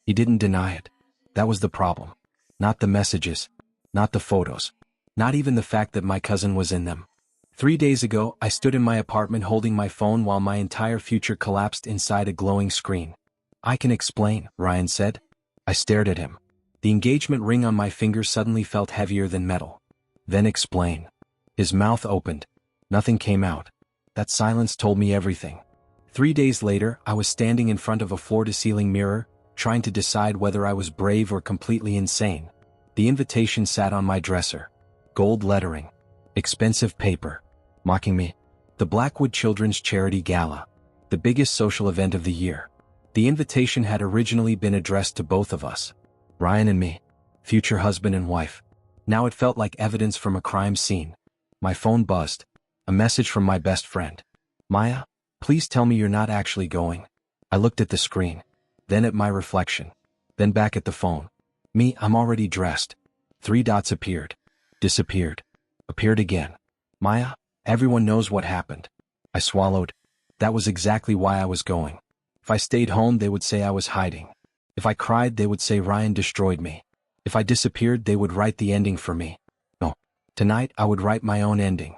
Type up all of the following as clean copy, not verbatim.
He didn't deny it. That was the problem. Not the messages. Not the photos. Not even the fact that my cousin was in them. 3 days ago, I stood in my apartment holding my phone while my entire future collapsed inside a glowing screen. I can explain, Ryan said. I stared at him. The engagement ring on my finger suddenly felt heavier than metal. Then explain. His mouth opened. Nothing came out. That silence told me everything. 3 days later, I was standing in front of a floor-to-ceiling mirror, trying to decide whether I was brave or completely insane. The invitation sat on my dresser. Gold lettering. Expensive paper. Mocking me. The Blackwood Children's Charity Gala. The biggest social event of the year. The invitation had originally been addressed to both of us. Ryan and me. Future husband and wife. Now it felt like evidence from a crime scene. My phone buzzed. A message from my best friend. Maya, please tell me you're not actually going. I looked at the screen. Then at my reflection. Then back at the phone. Me, I'm already dressed. 3 dots appeared. Disappeared. Appeared again. Maya, everyone knows what happened. I swallowed. That was exactly why I was going. If I stayed home, they would say I was hiding. If I cried, they would say Ryan destroyed me. If I disappeared, they would write the ending for me. No. Tonight, I would write my own ending.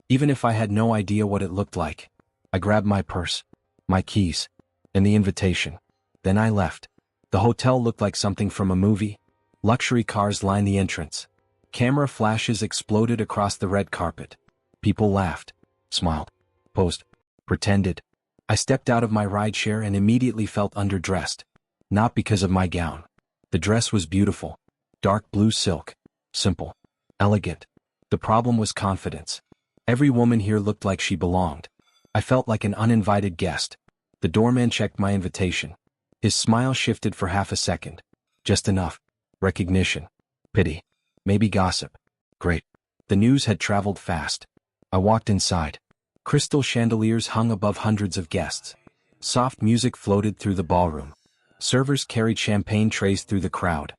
Even if I had no idea what it looked like. I grabbed my purse, my keys, and the invitation. Then I left. The hotel looked like something from a movie. Luxury cars lined the entrance. Camera flashes exploded across the red carpet. People laughed, smiled, posed, pretended. I stepped out of my rideshare and immediately felt underdressed. Not because of my gown. The dress was beautiful. Dark blue silk. Simple. Elegant. The problem was confidence. Every woman here looked like she belonged. I felt like an uninvited guest. The doorman checked my invitation. His smile shifted for half a second. Just enough. Recognition. Pity. Maybe gossip. Great. The news had traveled fast. I walked inside. Crystal chandeliers hung above hundreds of guests. Soft music floated through the ballroom. Servers carried champagne trays through the crowd.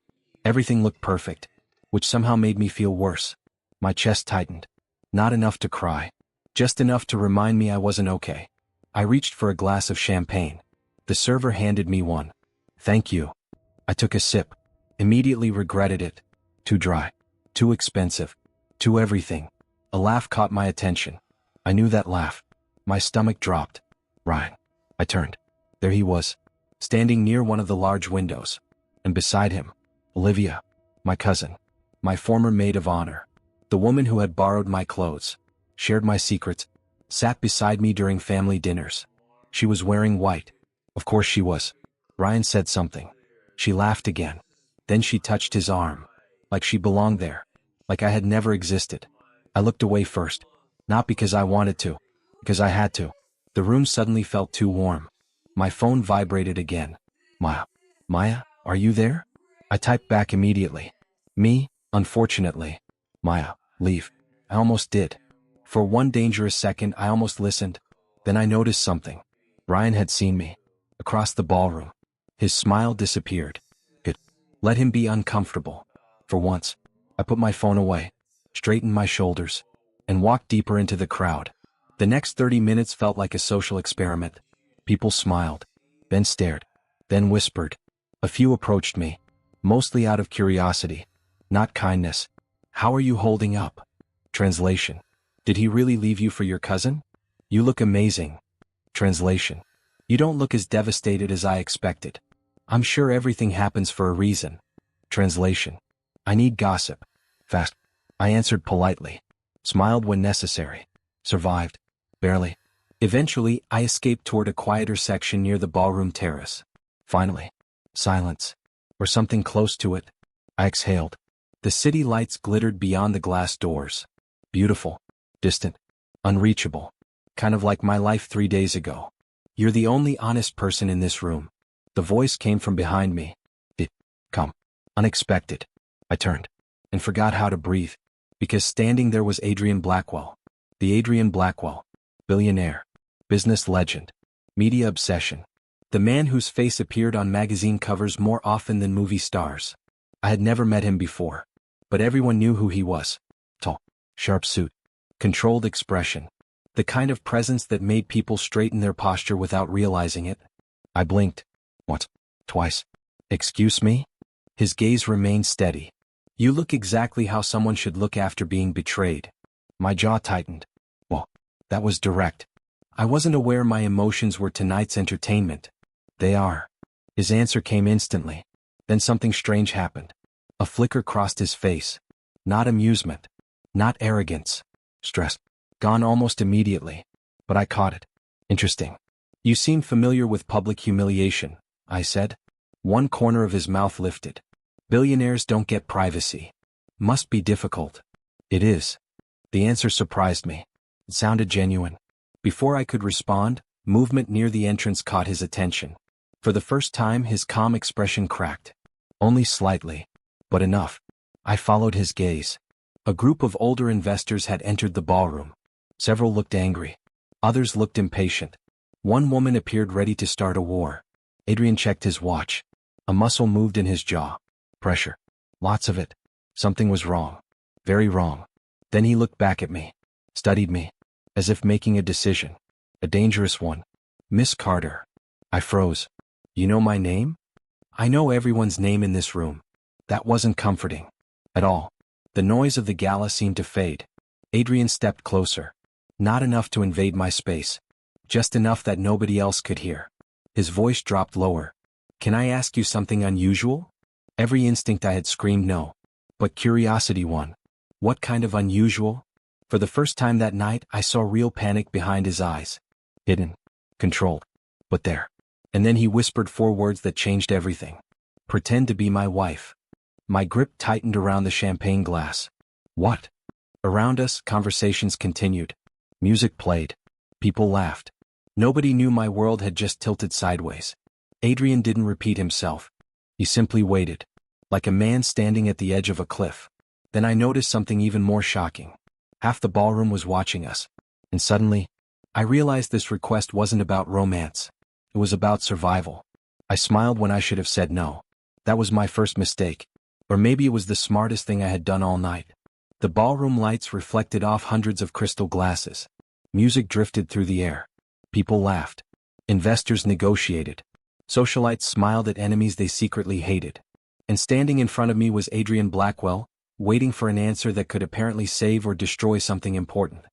Everything looked perfect, which somehow made me feel worse. My chest tightened. Not enough to cry. Just enough to remind me I wasn't okay. I reached for a glass of champagne. The server handed me one. Thank you. I took a sip. Immediately regretted it. Too dry. Too expensive. Too everything. A laugh caught my attention. I knew that laugh. My stomach dropped. Ryan. I turned. There he was, standing near one of the large windows. And beside him, Olivia, my cousin, my former maid of honor, the woman who had borrowed my clothes, shared my secrets, sat beside me during family dinners. She was wearing white. Of course she was. Ryan said something. She laughed again. Then she touched his arm. Like she belonged there. Like I had never existed. I looked away first. Not because I wanted to. Because I had to. The room suddenly felt too warm. My phone vibrated again. Maya. Maya, are you there? I typed back immediately. Me, unfortunately. Maya, leave. I almost did. For one dangerous second, I almost listened. Then I noticed something. Ryan had seen me. Across the ballroom. His smile disappeared. It let him be uncomfortable. For once, I put my phone away, straightened my shoulders, and walked deeper into the crowd. The next 30 minutes felt like a social experiment. People smiled, then stared, then whispered. A few approached me, mostly out of curiosity, not kindness. How are you holding up? Translation. Did he really leave you for your cousin? You look amazing. Translation. You don't look as devastated as I expected. I'm sure everything happens for a reason. Translation. I need gossip. Fast. I answered politely. Smiled when necessary. Survived. Barely. Eventually, I escaped toward a quieter section near the ballroom terrace. Finally. Silence. Or something close to it. I exhaled. The city lights glittered beyond the glass doors. Beautiful. Distant. Unreachable. Kind of like my life 3 days ago. You're the only honest person in this room. The voice came from behind me. Come. Unexpected. I turned. And forgot how to breathe. Because standing there was Adrian Blackwell. The Adrian Blackwell. Billionaire. Business legend. Media obsession. The man whose face appeared on magazine covers more often than movie stars. I had never met him before. But everyone knew who he was. Tall. Sharp suit. Controlled expression. The kind of presence that made people straighten their posture without realizing it. I blinked. Once. Twice. Excuse me? His gaze remained steady. You look exactly how someone should look after being betrayed. My jaw tightened. Well, that was direct. I wasn't aware my emotions were tonight's entertainment. They are. His answer came instantly. Then something strange happened. A flicker crossed his face. Not amusement. Not arrogance. Stress. Gone almost immediately. But I caught it. Interesting. You seem familiar with public humiliation, I said. One corner of his mouth lifted. Billionaires don't get privacy. Must be difficult. It is. The answer surprised me. It sounded genuine. Before I could respond, movement near the entrance caught his attention. For the first time, his calm expression cracked. Only slightly. But enough. I followed his gaze. A group of older investors had entered the ballroom. Several looked angry. Others looked impatient. One woman appeared ready to start a war. Adrian checked his watch. A muscle moved in his jaw. Pressure. Lots of it. Something was wrong. Very wrong. Then he looked back at me. Studied me. As if making a decision. A dangerous one. Miss Carter. I froze. You know my name? I know everyone's name in this room. That wasn't comforting. At all. The noise of the gala seemed to fade. Adrian stepped closer. Not enough to invade my space. Just enough that nobody else could hear. His voice dropped lower. Can I ask you something unusual? Every instinct I had screamed no. But curiosity won. What kind of unusual? For the first time that night, I saw real panic behind his eyes. Hidden. Controlled. But there. And then he whispered 4 words that changed everything. Pretend to be my wife. My grip tightened around the champagne glass. What? Around us, conversations continued. Music played. People laughed. Nobody knew my world had just tilted sideways. Adrian didn't repeat himself. He simply waited. Like a man standing at the edge of a cliff. Then I noticed something even more shocking. Half the ballroom was watching us. And suddenly, I realized this request wasn't about romance. It was about survival. I smiled when I should have said no. That was my first mistake. Or maybe it was the smartest thing I had done all night. The ballroom lights reflected off hundreds of crystal glasses. Music drifted through the air. People laughed. Investors negotiated. Socialites smiled at enemies they secretly hated. And standing in front of me was Adrian Blackwell, waiting for an answer that could apparently save or destroy something important.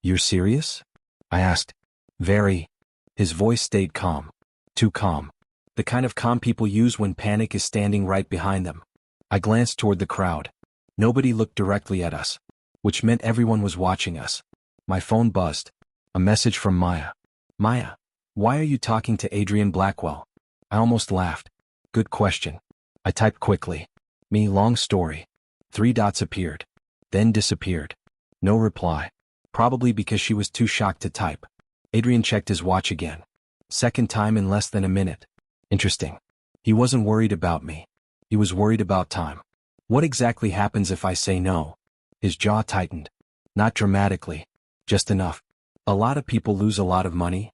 You're serious? I asked. Very. His voice stayed calm. Too calm. The kind of calm people use when panic is standing right behind them. I glanced toward the crowd. Nobody looked directly at us, which meant everyone was watching us. My phone buzzed. A message from Maya. Maya, why are you talking to Adrian Blackwell? I almost laughed. Good question. I typed quickly. Me, long story. 3 dots appeared. Then disappeared. No reply. Probably because she was too shocked to type. Adrian checked his watch again. Second time in less than a minute. Interesting. He wasn't worried about me. He was worried about time. What exactly happens if I say no? His jaw tightened. Not dramatically. Just enough. A lot of people lose a lot of money.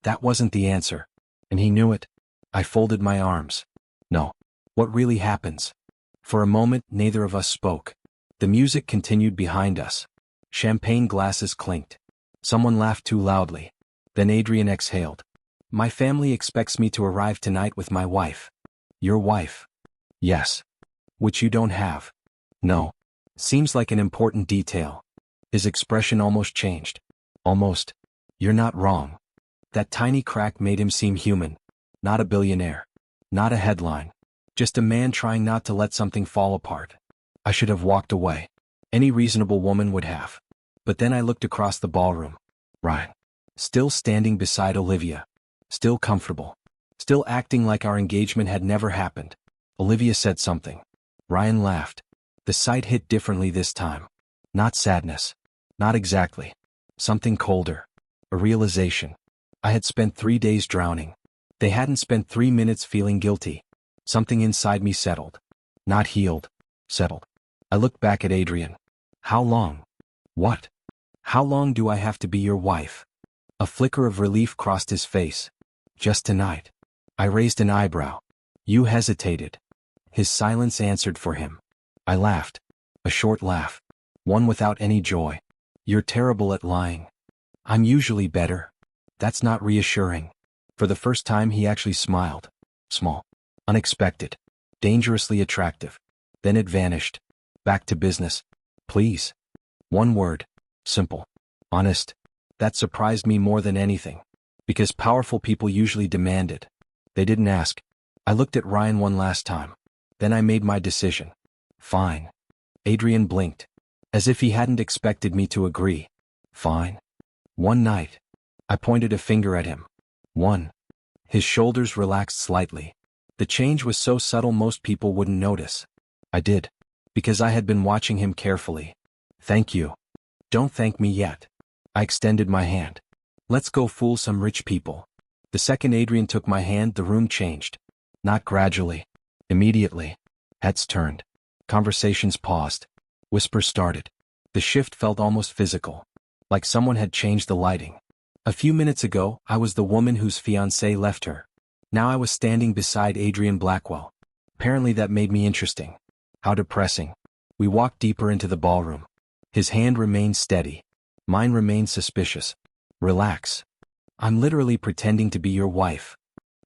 That wasn't the answer. And he knew it. I folded my arms. No. What really happens? For a moment, neither of us spoke. The music continued behind us. Champagne glasses clinked. Someone laughed too loudly. Then Adrian exhaled. My family expects me to arrive tonight with my wife. Your wife? Yes. Which you don't have. No. Seems like an important detail. His expression almost changed. Almost. You're not wrong. That tiny crack made him seem human. Not a billionaire. Not a headline. Just a man trying not to let something fall apart. I should have walked away. Any reasonable woman would have. But then I looked across the ballroom. Ryan. Still standing beside Olivia. Still comfortable. Still acting like our engagement had never happened. Olivia said something. Ryan laughed. The sight hit differently this time. Not sadness. Not exactly. Something colder. A realization. I had spent 3 days drowning. They hadn't spent 3 minutes feeling guilty. Something inside me settled. Not healed. Settled. I looked back at Adrian. How long? What? How long do I have to be your wife? A flicker of relief crossed his face. Just tonight. I raised an eyebrow. You hesitated. His silence answered for him. I laughed. A short laugh. One without any joy. You're terrible at lying. I'm usually better. That's not reassuring. For the first time he actually smiled. Small. Unexpected. Dangerously attractive. Then it vanished. Back to business. Please. One word. Simple. Honest. That surprised me more than anything. Because powerful people usually demand it. They didn't ask. I looked at Ryan one last time. Then I made my decision. Fine. Adrian blinked. As if he hadn't expected me to agree. Fine. One night. I pointed a finger at him. One. His shoulders relaxed slightly. The change was so subtle most people wouldn't notice. I did. Because I had been watching him carefully. Thank you. Don't thank me yet. I extended my hand. Let's go fool some rich people. The second Adrian took my hand, the room changed. Not gradually. Immediately. Heads turned. Conversations paused. Whispers started. The shift felt almost physical. Like someone had changed the lighting. A few minutes ago, I was the woman whose fiancé left her. Now I was standing beside Adrian Blackwell. Apparently that made me interesting. How depressing. We walked deeper into the ballroom. His hand remained steady. Mine remained suspicious. Relax. I'm literally pretending to be your wife.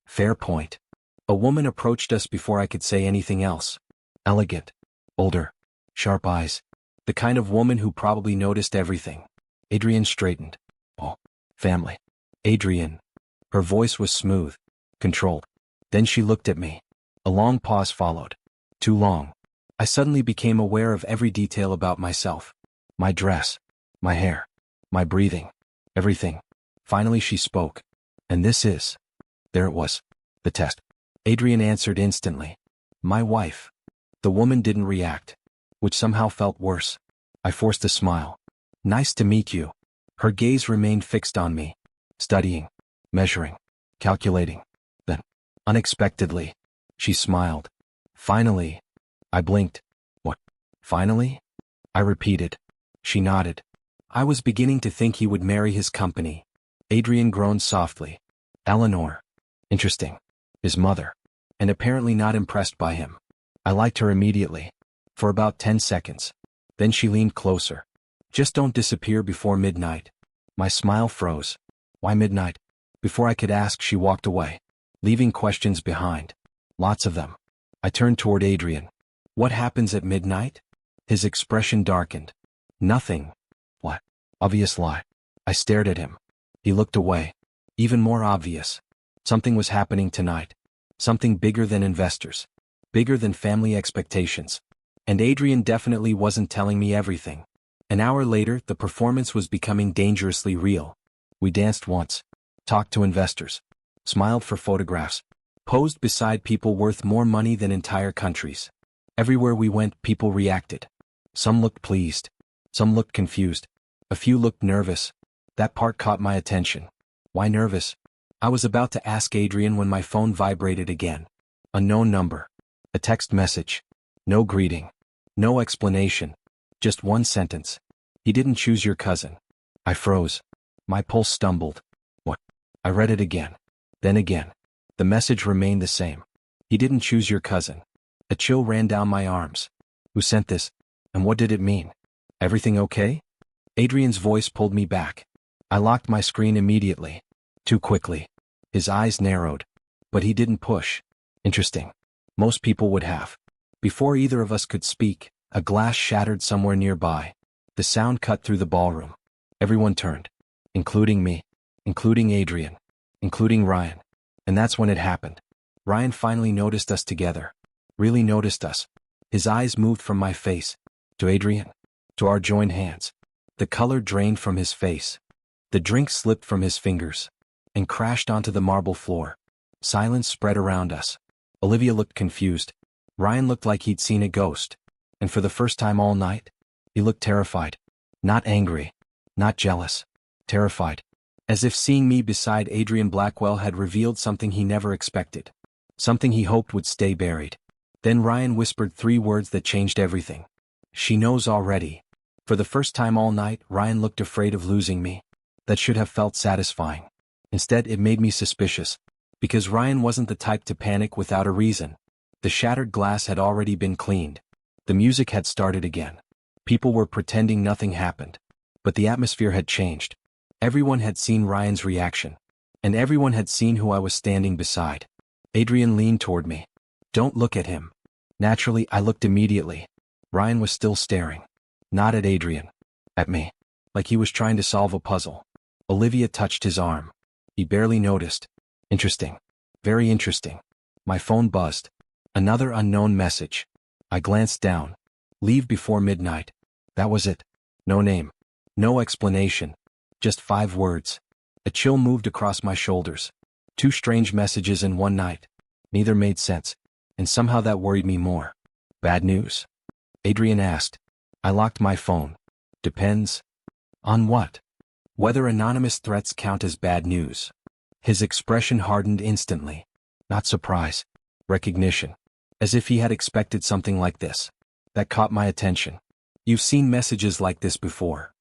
Fair point. A woman approached us before I could say anything else. Elegant. Older. Sharp eyes. The kind of woman who probably noticed everything. Adrian straightened. Oh. Family. Adrian. Her voice was smooth. Controlled. Then she looked at me. A long pause followed. Too long. I suddenly became aware of every detail about myself. My dress. My hair. My breathing. Everything. Finally she spoke. And this is. There it was. The test. Adrian answered instantly. My wife. The woman didn't react. Which somehow felt worse. I forced a smile. Nice to meet you. Her gaze remained fixed on me. Studying. Measuring. Calculating. Then, unexpectedly, she smiled. Finally. I blinked. What? Finally? I repeated. She nodded. I was beginning to think he would marry his company. Adrian groaned softly. Eleanor. Interesting. His mother. And apparently not impressed by him. I liked her immediately. For about 10 seconds. Then she leaned closer. Just don't disappear before midnight. My smile froze. Why midnight? Before I could ask, she walked away. Leaving questions behind. Lots of them. I turned toward Adrian. What happens at midnight? His expression darkened. Nothing. What? Obvious lie. I stared at him. He looked away. Even more obvious. Something was happening tonight. Something bigger than investors. Bigger than family expectations. And Adrian definitely wasn't telling me everything. An hour later, the performance was becoming dangerously real. We danced once. Talked to investors. Smiled for photographs. Posed beside people worth more money than entire countries. Everywhere we went, people reacted. Some looked pleased. Some looked confused. A few looked nervous. That part caught my attention. Why nervous? I was about to ask Adrian when my phone vibrated again. Unknown number. A text message. No greeting. No explanation. Just one sentence. He didn't choose your cousin. I froze. My pulse stumbled. What? I read it again. Then again. The message remained the same. He didn't choose your cousin. A chill ran down my arms. Who sent this? And what did it mean? Everything okay? Adrian's voice pulled me back. I locked my screen immediately. Too quickly. His eyes narrowed. But he didn't push. Interesting. Most people would have. Before either of us could speak, a glass shattered somewhere nearby. The sound cut through the ballroom. Everyone turned. Including me. Including Adrian. Including Ryan. And that's when it happened. Ryan finally noticed us together. Really noticed us. His eyes moved from my face. To Adrian. To our joined hands. The color drained from his face. The drink slipped from his fingers. And crashed onto the marble floor. Silence spread around us. Olivia looked confused. Ryan looked like he'd seen a ghost. And for the first time all night, he looked terrified. Not angry. Not jealous. Terrified. As if seeing me beside Adrian Blackwell had revealed something he never expected. Something he hoped would stay buried. Then Ryan whispered 3 words that changed everything. She knows already. For the first time all night, Ryan looked afraid of losing me. That should have felt satisfying. Instead, it made me suspicious. Because Ryan wasn't the type to panic without a reason. The shattered glass had already been cleaned. The music had started again. People were pretending nothing happened. But the atmosphere had changed. Everyone had seen Ryan's reaction. And everyone had seen who I was standing beside. Adrian leaned toward me. Don't look at him. Naturally, I looked immediately. Ryan was still staring. Not at Adrian. At me. Like he was trying to solve a puzzle. Olivia touched his arm. He barely noticed. Interesting. Very interesting. My phone buzzed. Another unknown message. I glanced down. Leave before midnight. That was it. No name. No explanation. Just 5 words. A chill moved across my shoulders. 2 strange messages in one night. Neither made sense. And somehow that worried me more. Bad news? Adrian asked. I locked my phone. Depends. On what? Whether anonymous threats count as bad news. His expression hardened instantly. Not surprise. Recognition. As if he had expected something like this. That caught my attention. You've seen messages like this before.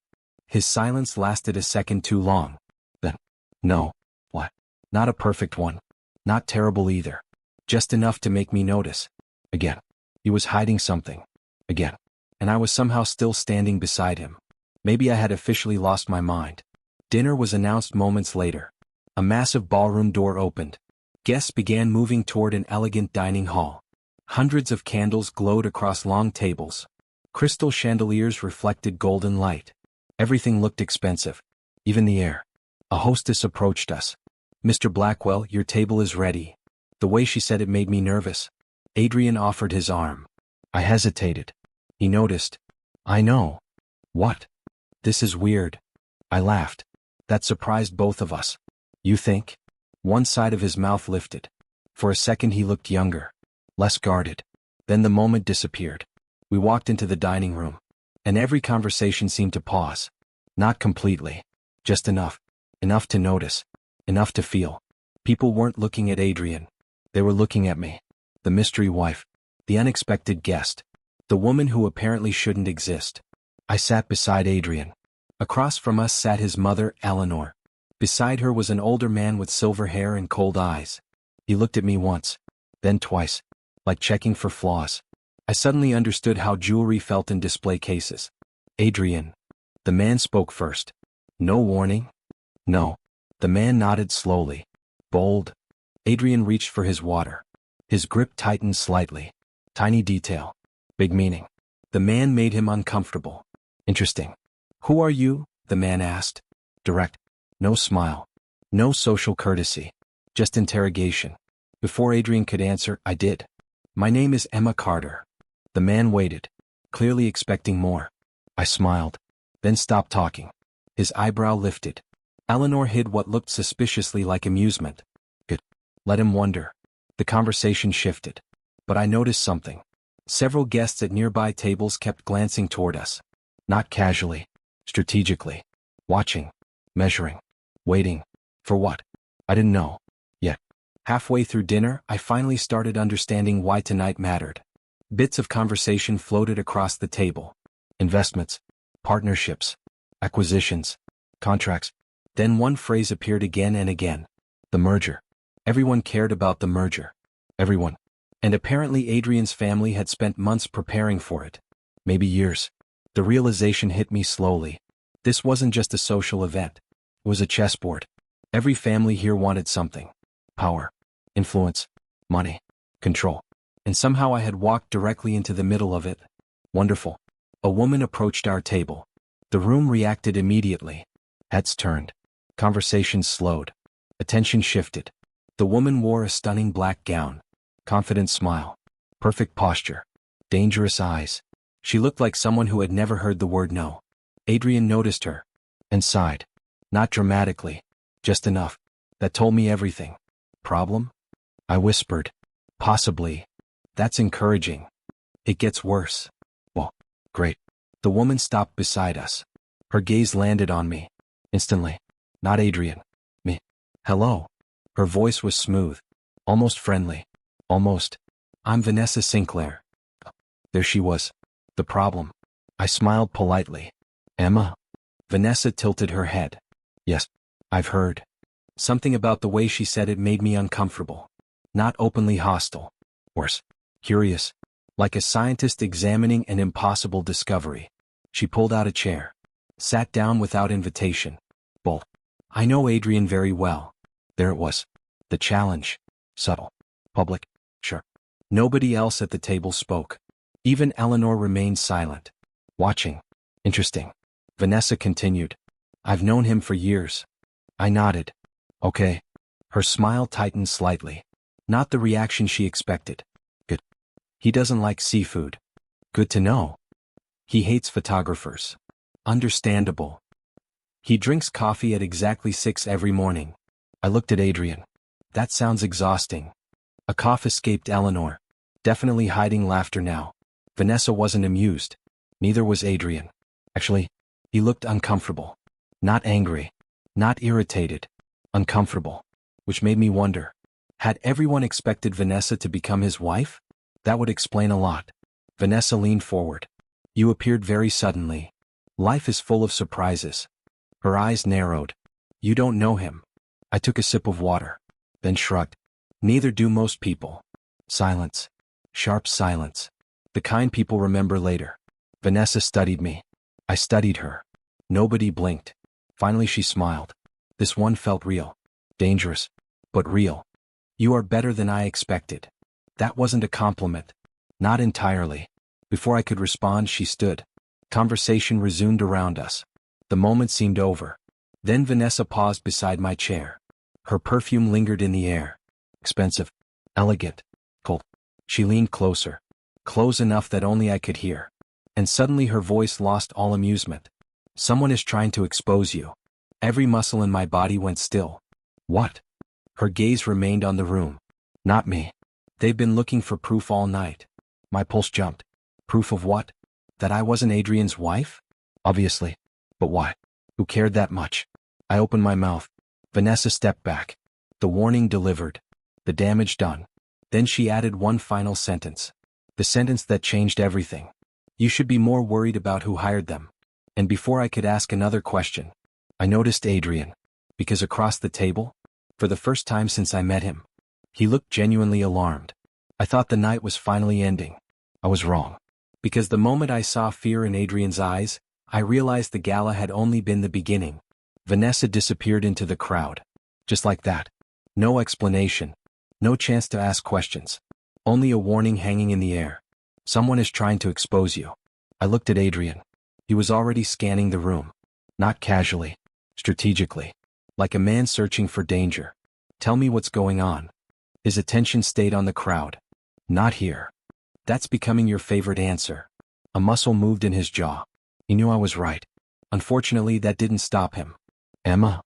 His silence lasted a second too long. Then, no. What? Not a perfect one. Not terrible either. Just enough to make me notice. Again. He was hiding something. Again. And I was somehow still standing beside him. Maybe I had officially lost my mind. Dinner was announced moments later. A massive ballroom door opened. Guests began moving toward an elegant dining hall. Hundreds of candles glowed across long tables. Crystal chandeliers reflected golden light. Everything looked expensive. Even the air. A hostess approached us. Mr. Blackwell, your table is ready. The way she said it made me nervous. Adrian offered his arm. I hesitated. He noticed. I know. What? This is weird. I laughed. That surprised both of us. You think? One side of his mouth lifted. For a second he looked younger. Less guarded. Then the moment disappeared. We walked into the dining room. And every conversation seemed to pause. Not completely. Just enough. Enough to notice. Enough to feel. People weren't looking at Adrian. They were looking at me. The mystery wife. The unexpected guest. The woman who apparently shouldn't exist. I sat beside Adrian. Across from us sat his mother, Eleanor. Beside her was an older man with silver hair and cold eyes. He looked at me once. Then twice. Like checking for flaws. I suddenly understood how jewelry felt in display cases. Adrian. The man spoke first. No warning? No. The man nodded slowly. Bold. Adrian reached for his water. His grip tightened slightly. Tiny detail. Big meaning. The man made him uncomfortable. Interesting. Who are you? The man asked. Direct. No smile. No social courtesy. Just interrogation. Before Adrian could answer, I did. My name is Emma Carter. The man waited. Clearly expecting more. I smiled. Then stopped talking. His eyebrow lifted. Eleanor hid what looked suspiciously like amusement. Good. Let him wonder. The conversation shifted. But I noticed something. Several guests at nearby tables kept glancing toward us. Not casually. Strategically. Watching. Measuring. Waiting. For what? I didn't know. Yet. Halfway through dinner, I finally started understanding why tonight mattered. Bits of conversation floated across the table. Investments. Partnerships. Acquisitions. Contracts. Then one phrase appeared again and again. The merger. Everyone cared about the merger. Everyone. And apparently Adrian's family had spent months preparing for it. Maybe years. The realization hit me slowly. This wasn't just a social event. It was a chessboard. Every family here wanted something. Power. Influence. Money. Control. And somehow I had walked directly into the middle of it. Wonderful. A woman approached our table. The room reacted immediately. Heads turned. Conversations slowed. Attention shifted. The woman wore a stunning black gown. Confident smile. Perfect posture. Dangerous eyes. She looked like someone who had never heard the word no. Adrian noticed her. And sighed. Not dramatically. Just enough. That told me everything. Problem? I whispered. Possibly. That's encouraging. It gets worse. Well, great. The woman stopped beside us. Her gaze landed on me. Instantly. Not Adrian. Me. Hello. Her voice was smooth. Almost friendly. Almost. I'm Vanessa Sinclair. There she was. The problem. I smiled politely. Emma? Vanessa tilted her head. Yes. I've heard. Something about the way she said it made me uncomfortable. Not openly hostile. Worse. Curious. Like a scientist examining an impossible discovery. She pulled out a chair. Sat down without invitation. Bull. I know Adrian very well. There it was. The challenge. Subtle. Public. Sure. Nobody else at the table spoke. Even Eleanor remained silent. Watching. Interesting. Vanessa continued. I've known him for years. I nodded. Okay. Her smile tightened slightly. Not the reaction she expected. Good. He doesn't like seafood. Good to know. He hates photographers. Understandable. He drinks coffee at exactly 6 every morning. I looked at Adrian. That sounds exhausting. A cough escaped Eleanor. Definitely hiding laughter now. Vanessa wasn't amused. Neither was Adrian. Actually, he looked uncomfortable. Not angry. Not irritated. Uncomfortable. Which made me wonder. Had everyone expected Vanessa to become his wife? That would explain a lot. Vanessa leaned forward. You appeared very suddenly. Life is full of surprises. Her eyes narrowed. You don't know him. I took a sip of water. Then shrugged. Neither do most people. Silence. Sharp silence. The kind people remember later. Vanessa studied me. I studied her. Nobody blinked. Finally she smiled. This one felt real. Dangerous. But real. You are better than I expected. That wasn't a compliment. Not entirely. Before I could respond, she stood. Conversation resumed around us. The moment seemed over. Then Vanessa paused beside my chair. Her perfume lingered in the air. Expensive. Elegant. Cold. She leaned closer. Close enough that only I could hear. And suddenly her voice lost all amusement. Someone is trying to expose you. Every muscle in my body went still. What? Her gaze remained on the room. Not me. They've been looking for proof all night. My pulse jumped. Proof of what? That I wasn't Adrian's wife? Obviously. But why? Who cared that much? I opened my mouth. Vanessa stepped back. The warning delivered. The damage done. Then she added one final sentence. The sentence that changed everything. You should be more worried about who hired them. And before I could ask another question, I noticed Adrian. Because across the table, for the first time since I met him, he looked genuinely alarmed. I thought the night was finally ending. I was wrong. Because the moment I saw fear in Adrian's eyes, I realized the gala had only been the beginning. Vanessa disappeared into the crowd. Just like that. No explanation. No chance to ask questions. Only a warning hanging in the air. Someone is trying to expose you. I looked at Adrian. He was already scanning the room. Not casually. Strategically. Like a man searching for danger. Tell me what's going on. His attention stayed on the crowd. Not here. That's becoming your favorite answer. A muscle moved in his jaw. He knew I was right. Unfortunately, that didn't stop him. Emma?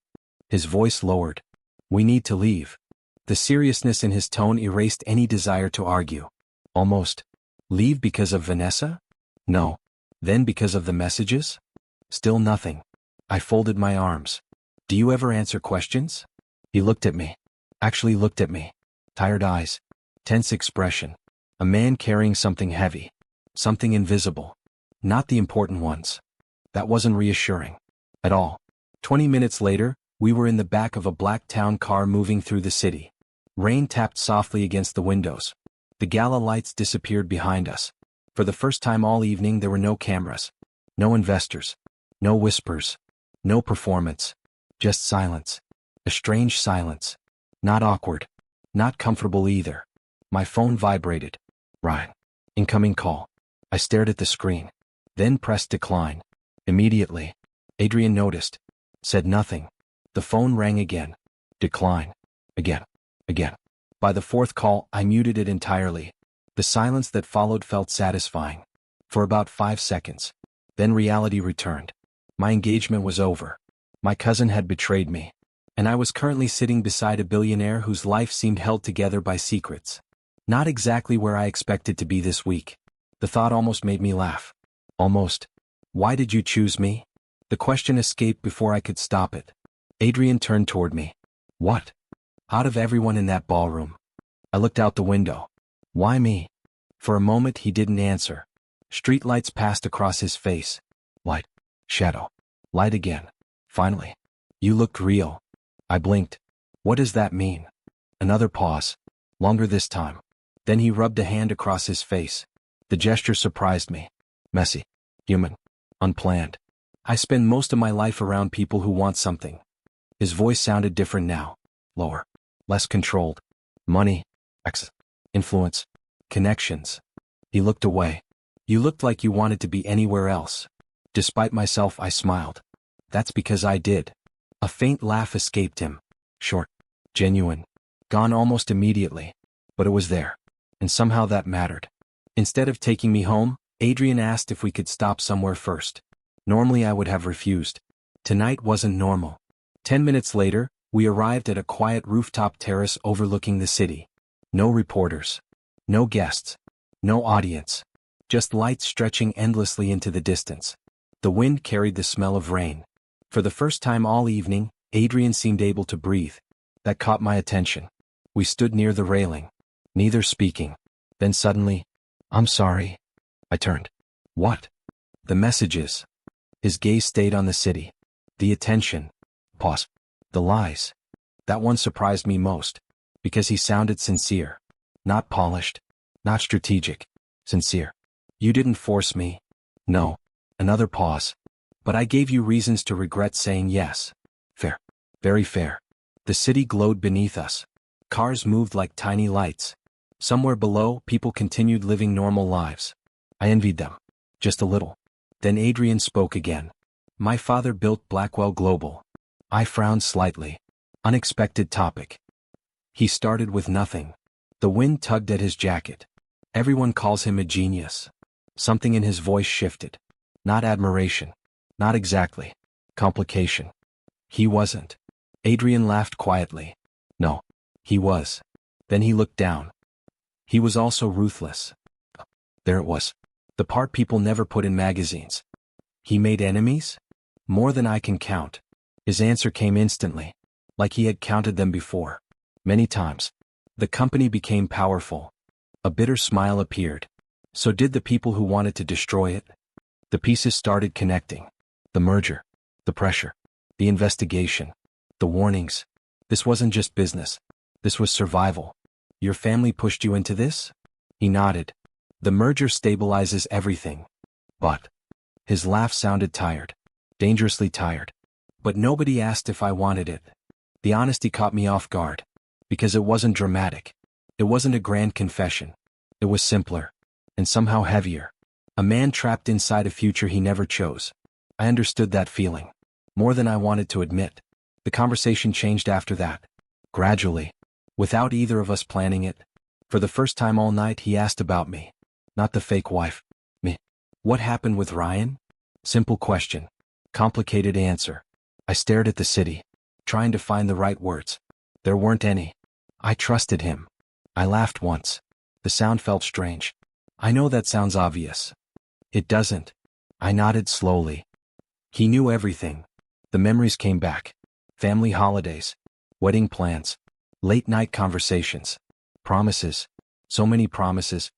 His voice lowered. We need to leave. The seriousness in his tone erased any desire to argue. Almost. Leave because of Vanessa? No. Then because of the messages? Still nothing. I folded my arms. Do you ever answer questions? He looked at me. Actually looked at me. Tired eyes. Tense expression. A man carrying something heavy. Something invisible. Not the important ones. That wasn't reassuring. At all. 20 minutes later, we were in the back of a black town car moving through the city. Rain tapped softly against the windows. The gala lights disappeared behind us. For the first time all evening there were no cameras. No investors. No whispers. No performance. Just silence. A strange silence. Not awkward. Not comfortable either. My phone vibrated. Ryan. Incoming call. I stared at the screen. Then pressed decline. Immediately. Adrian noticed. Said nothing. The phone rang again. Decline. Again. Again. By the fourth call, I muted it entirely. The silence that followed felt satisfying. For about 5 seconds. Then reality returned. My engagement was over. My cousin had betrayed me. And I was currently sitting beside a billionaire whose life seemed held together by secrets. Not exactly where I expected to be this week. The thought almost made me laugh. Almost. Why did you choose me? The question escaped before I could stop it. Adrian turned toward me. What? Out of everyone in that ballroom. I looked out the window. Why me? For a moment he didn't answer. Streetlights passed across his face. Light. Shadow. Light again. Finally. You looked real. I blinked. What does that mean? Another pause. Longer this time. Then he rubbed a hand across his face. The gesture surprised me. Messy. Human. Unplanned. I spend most of my life around people who want something. His voice sounded different now. Lower. Less controlled. Money. Influence. Connections. He looked away. You looked like you wanted to be anywhere else. Despite myself, I smiled. That's because I did. A faint laugh escaped him. Short. Genuine. Gone almost immediately. But it was there. And somehow that mattered. Instead of taking me home, Adrian asked if we could stop somewhere first. Normally I would have refused. Tonight wasn't normal. 10 minutes later, we arrived at a quiet rooftop terrace overlooking the city. No reporters. No guests. No audience. Just lights stretching endlessly into the distance. The wind carried the smell of rain. For the first time all evening, Adrian seemed able to breathe. That caught my attention. We stood near the railing, neither speaking. Then suddenly, "I'm sorry." I turned. "What?" "The messages." His gaze stayed on the city. The attention. Pause. The lies. That one surprised me most, because he sounded sincere. Not polished. Not strategic. Sincere. "You didn't force me." "No." Another pause. "But I gave you reasons to regret saying yes." "Fair. Very fair." The city glowed beneath us. Cars moved like tiny lights. Somewhere below, people continued living normal lives. I envied them. Just a little. Then Adrian spoke again. "My father built Blackwell Global." I frowned slightly. Unexpected topic. He started with nothing. The wind tugged at his jacket. "Everyone calls him a genius." Something in his voice shifted. Not admiration. Not exactly. Complication. He wasn't. Adrian laughed quietly. "No. He was." Then he looked down. "He was also ruthless." There it was. The part people never put in magazines. "He made enemies?" "More than I can count." His answer came instantly. Like he had counted them before. Many times. The company became powerful. A bitter smile appeared. So did the people who wanted to destroy it. The pieces started connecting. The merger. The pressure. The investigation. The warnings. This wasn't just business. This was survival. "Your family pushed you into this?" He nodded. "The merger stabilizes everything." But his laugh sounded tired. Dangerously tired. "But nobody asked if I wanted it." The honesty caught me off guard. Because it wasn't dramatic. It wasn't a grand confession. It was simpler. And somehow heavier. A man trapped inside a future he never chose. I understood that feeling. More than I wanted to admit. The conversation changed after that. Gradually. Without either of us planning it. For the first time all night he asked about me. Not the fake wife. Me. "What happened with Ryan?" Simple question. Complicated answer. I stared at the city. Trying to find the right words. There weren't any. I trusted him. I laughed once. The sound felt strange. "I know that sounds obvious." "It doesn't." I nodded slowly. He knew everything. The memories came back. Family holidays. Wedding plans. Late-night conversations. Promises. So many promises.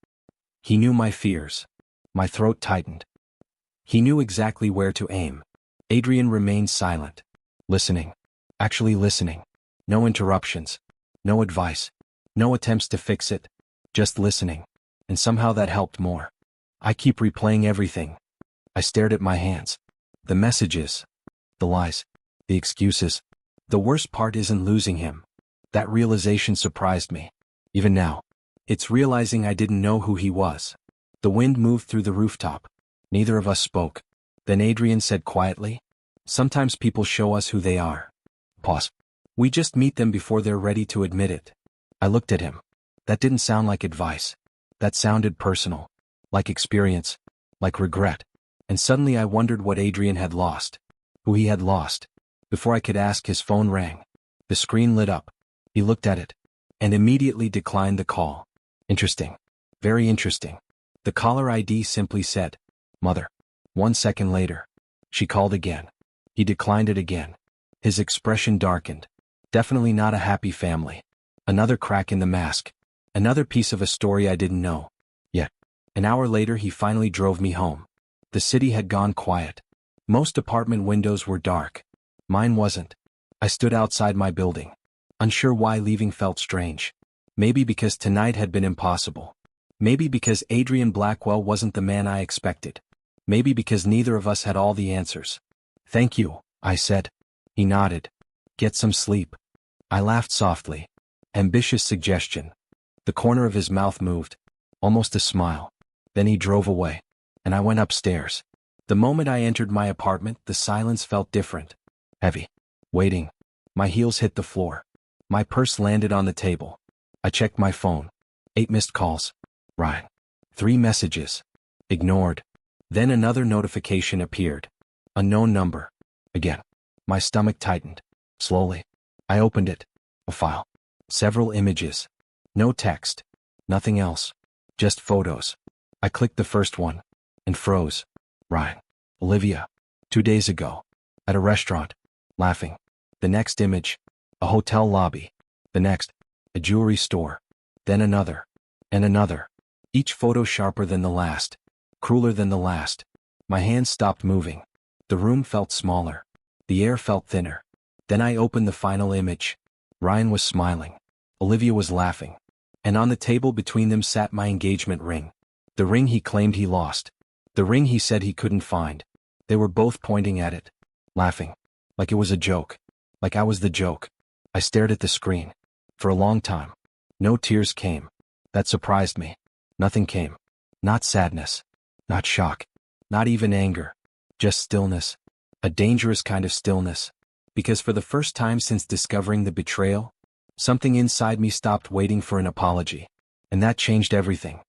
He knew my fears. My throat tightened. He knew exactly where to aim. Adrian remained silent. Listening. Actually listening. No interruptions. No advice. No attempts to fix it. Just listening. And somehow that helped more. I keep replaying everything. I stared at my hands. The messages. The lies. The excuses. The worst part isn't losing him. That realization surprised me. Even now. It's realizing I didn't know who he was. The wind moved through the rooftop. Neither of us spoke. Then Adrian said quietly, "Sometimes people show us who they are." Pause. "We just meet them before they're ready to admit it." I looked at him. That didn't sound like advice. That sounded personal. Like experience. Like regret. And suddenly I wondered what Adrian had lost. Who he had lost. Before I could ask, his phone rang. The screen lit up. He looked at it. And immediately declined the call. Interesting. Very interesting. The caller ID simply said, "Mother." 1 second later. She called again. He declined it again. His expression darkened. Definitely not a happy family. Another crack in the mask. Another piece of a story I didn't know. Yet. An hour later he finally drove me home. The city had gone quiet. Most apartment windows were dark. Mine wasn't. I stood outside my building. Unsure why leaving felt strange. Maybe because tonight had been impossible. Maybe because Adrian Blackwell wasn't the man I expected. Maybe because neither of us had all the answers. "Thank you," I said. He nodded. "Get some sleep." I laughed softly. Ambitious suggestion. The corner of his mouth moved. almost a smile. Then he drove away, and I went upstairs. The moment I entered my apartment, the silence felt different. Heavy. Waiting. My heels hit the floor. My purse landed on the table. I checked my phone. 8 missed calls. Ryan. 3 messages. Ignored. Then another notification appeared. Unknown number. Again. My stomach tightened. Slowly. I opened it. A file. Several images. No text. Nothing else. Just photos. I clicked the first one. And froze. Ryan. Olivia. 2 days ago. At a restaurant. Laughing. The next image. A hotel lobby. The next. A jewelry store. Then another. And another. Each photo sharper than the last. Crueler than the last. My hands stopped moving. The room felt smaller. The air felt thinner. Then I opened the final image. Ryan was smiling. Olivia was laughing. And on the table between them sat my engagement ring. The ring he claimed he lost. The ring he said he couldn't find. They were both pointing at it. Laughing. Like it was a joke. Like I was the joke. I stared at the screen. For a long time. No tears came. That surprised me. Nothing came. Not sadness. Not shock. Not even anger. Just stillness. A dangerous kind of stillness. Because for the first time since discovering the betrayal, something inside me stopped waiting for an apology. And that changed everything.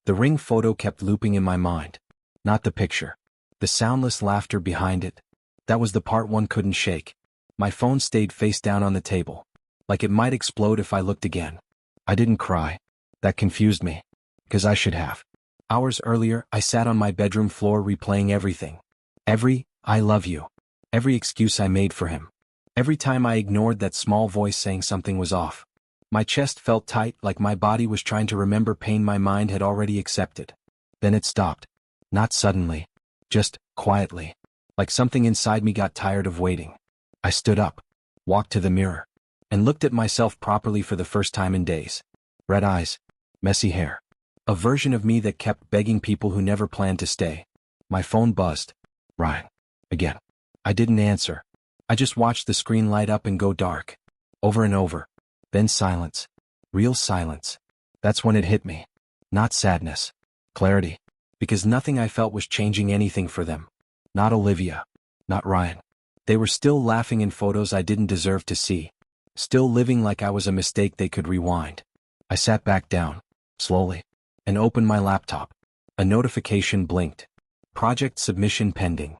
The ring photo kept looping in my mind. Not the picture. The soundless laughter behind it. That was the part one couldn't shake. My phone stayed face down on the table. Like it might explode if I looked again. I didn't cry. That confused me. Because I should have. Hours earlier, I sat on my bedroom floor replaying everything. Every, I love you. Every excuse I made for him. Every time I ignored that small voice saying something was off. My chest felt tight, like my body was trying to remember pain my mind had already accepted. Then it stopped. Not suddenly. Just, quietly. Like something inside me got tired of waiting. I stood up. Walked to the mirror. And looked at myself properly for the first time in days. Red eyes. Messy hair. A version of me that kept begging people who never planned to stay. My phone buzzed. Ryan. Again. I didn't answer. I just watched the screen light up and go dark. Over and over. Then silence. Real silence. That's when it hit me. Not sadness. Clarity. Because nothing I felt was changing anything for them. Not Olivia. Not Ryan. They were still laughing in photos I didn't deserve to see. Still living like I was a mistake they could rewind. I sat back down. Slowly. And opened my laptop. A notification blinked. Project submission pending.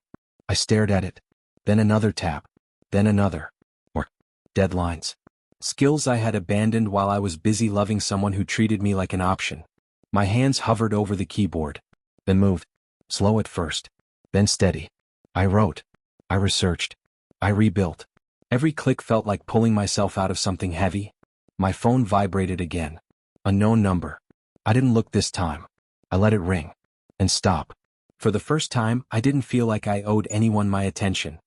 I stared at it. Then another tab. Then another. More. Deadlines. Skills I had abandoned while I was busy loving someone who treated me like an option. My hands hovered over the keyboard. Then moved. Slow at first. Then steady. I wrote. I researched. I rebuilt. Every click felt like pulling myself out of something heavy. My phone vibrated again. Unknown number. I didn't look this time. I let it ring. And stop. For the first time, I didn't feel like I owed anyone my attention.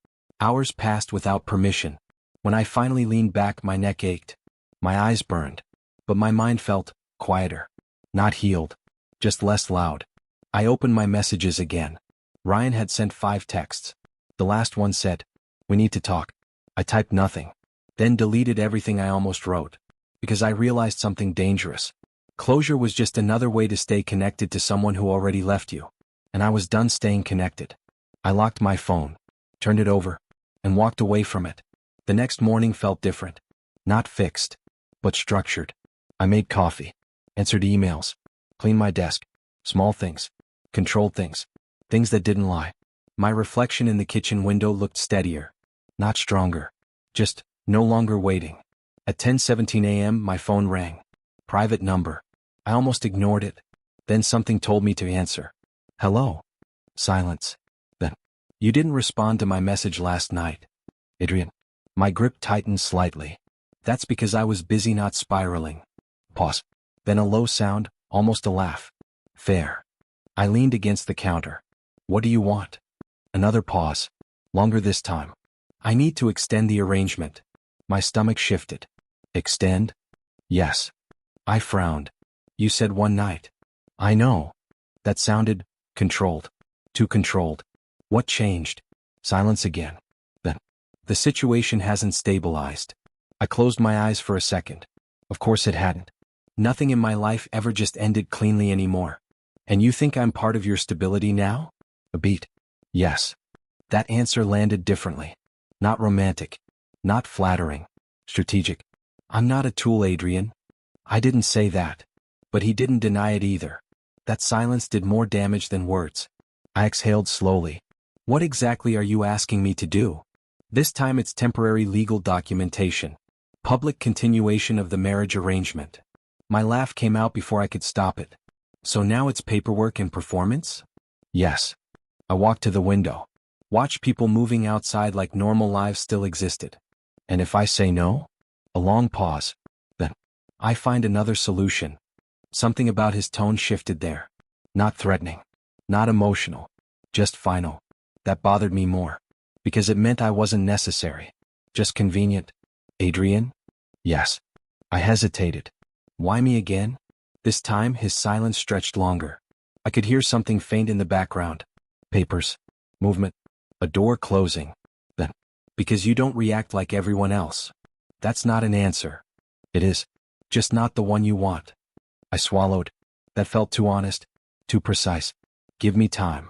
Hours passed without permission. When I finally leaned back, my neck ached. My eyes burned. But my mind felt quieter. Not healed. Just less loud. I opened my messages again. Ryan had sent 5 texts. The last one said, "We need to talk." I typed nothing. Then deleted everything I almost wrote. Because I realized something dangerous. Closure was just another way to stay connected to someone who already left you. And I was done staying connected. I locked my phone, turned it over, and walked away from it. The next morning felt different. Not fixed, but structured. I made coffee, answered emails, cleaned my desk. Small things. Controlled things. Things that didn't lie. My reflection in the kitchen window looked steadier. Not stronger. Just, no longer waiting. At 10:17 a.m. my phone rang. Private number. I almost ignored it. Then something told me to answer. Hello. Silence. Then. You didn't respond to my message last night. Adrian. My grip tightened slightly. That's because I was busy, not spiraling. Pause. Then a low sound, almost a laugh. Fair. I leaned against the counter. What do you want? Another pause. Longer this time. I need to extend the arrangement. My stomach shifted. Extend? Yes. I frowned. You said one night. I know. That sounded controlled. Too controlled. What changed? Silence again. Then. The situation hasn't stabilized. I closed my eyes for a second. Of course it hadn't. Nothing in my life ever just ended cleanly anymore. And you think I'm part of your stability now? A beat. Yes. That answer landed differently. Not romantic. Not flattering. Strategic. I'm not a tool, Adrian. I didn't say that. But he didn't deny it either. That silence did more damage than words. I exhaled slowly. What exactly are you asking me to do? This time it's temporary legal documentation. Public continuation of the marriage arrangement. My laugh came out before I could stop it. So now it's paperwork and performance? Yes. I walked to the window. Watched people moving outside like normal lives still existed. And if I say no? A long pause. Then I find another solution. Something about his tone shifted there. Not threatening. Not emotional. Just final. That bothered me more. Because it meant I wasn't necessary. Just convenient. Adrian? Yes. I hesitated. Why me again? This time his silence stretched longer. I could hear something faint in the background. Papers. Movement. A door closing. Then. Because you don't react like everyone else. That's not an answer. It is. Just not the one you want. I swallowed. That felt too honest. Too precise. Give me time.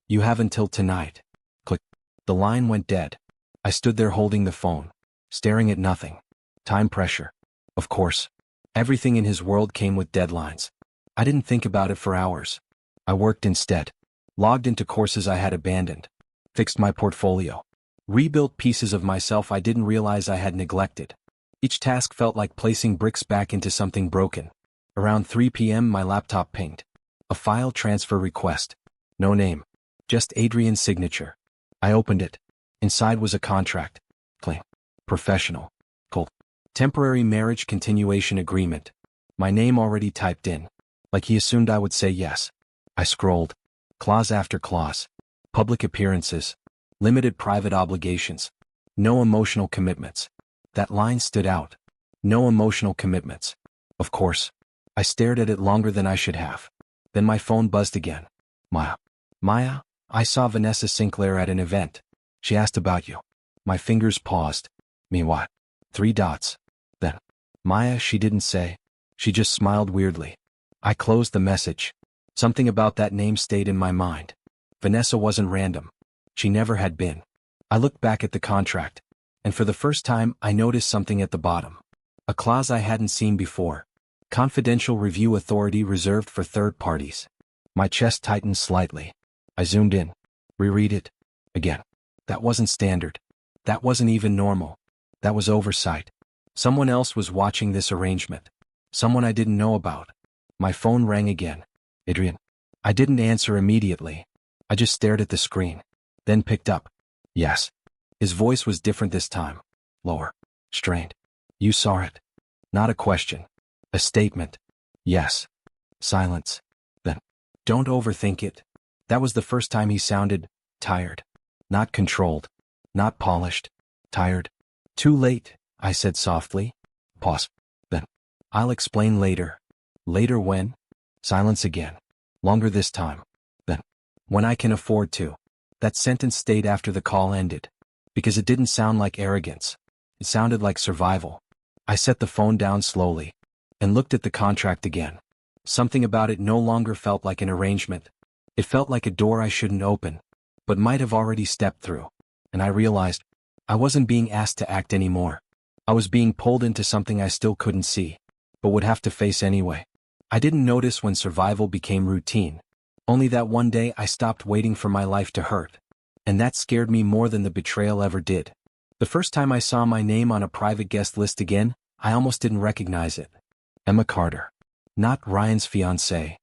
You have until tonight. Click. The line went dead. I stood there holding the phone. Staring at nothing. Time pressure. Of course. Everything in his world came with deadlines. I didn't think about it for hours. I worked instead. Logged into courses I had abandoned. Fixed my portfolio. Rebuilt pieces of myself I didn't realize I had neglected. Each task felt like placing bricks back into something broken. Around 3 p.m. my laptop pinged. A file transfer request. No name. Just Adrian's signature. I opened it. Inside was a contract. Clean. Professional. Cold. Temporary marriage continuation agreement. My name already typed in. Like he assumed I would say yes. I scrolled. Clause after clause. Public appearances. Limited private obligations. No emotional commitments. That line stood out. No emotional commitments. Of course. I stared at it longer than I should have. Then my phone buzzed again. Maya. Maya, I saw Vanessa Sinclair at an event. She asked about you. My fingers paused. Me what? 3 dots. Then. Maya, she didn't say. She just smiled weirdly. I closed the message. Something about that name stayed in my mind. Vanessa wasn't random. She never had been. I looked back at the contract. And for the first time, I noticed something at the bottom. A clause I hadn't seen before. Confidential review authority reserved for third parties. My chest tightened slightly. I zoomed in. Reread it. Again. That wasn't standard. That wasn't even normal. That was oversight. Someone else was watching this arrangement. Someone I didn't know about. My phone rang again. Adrian. I didn't answer immediately. I just stared at the screen. Then picked up. Yes. His voice was different this time. Lower. Strained. You saw it. Not a question. A statement. Yes. Silence. Then. Don't overthink it. That was the first time he sounded tired. Not controlled. Not polished. Tired. Too late, I said softly. Pause. Then. I'll explain later. Later when? Silence again. Longer this time. Then. When I can afford to. That sentence stayed after the call ended. Because it didn't sound like arrogance. It sounded like survival. I set the phone down slowly. And looked at the contract again. Something about it no longer felt like an arrangement. It felt like a door I shouldn't open. But might have already stepped through. And I realized, I wasn't being asked to act anymore. I was being pulled into something I still couldn't see. But would have to face anyway. I didn't notice when survival became routine. Only that one day I stopped waiting for my life to hurt. And that scared me more than the betrayal ever did. The first time I saw my name on a private guest list again, I almost didn't recognize it. Emma Carter. Not Ryan's fiancée.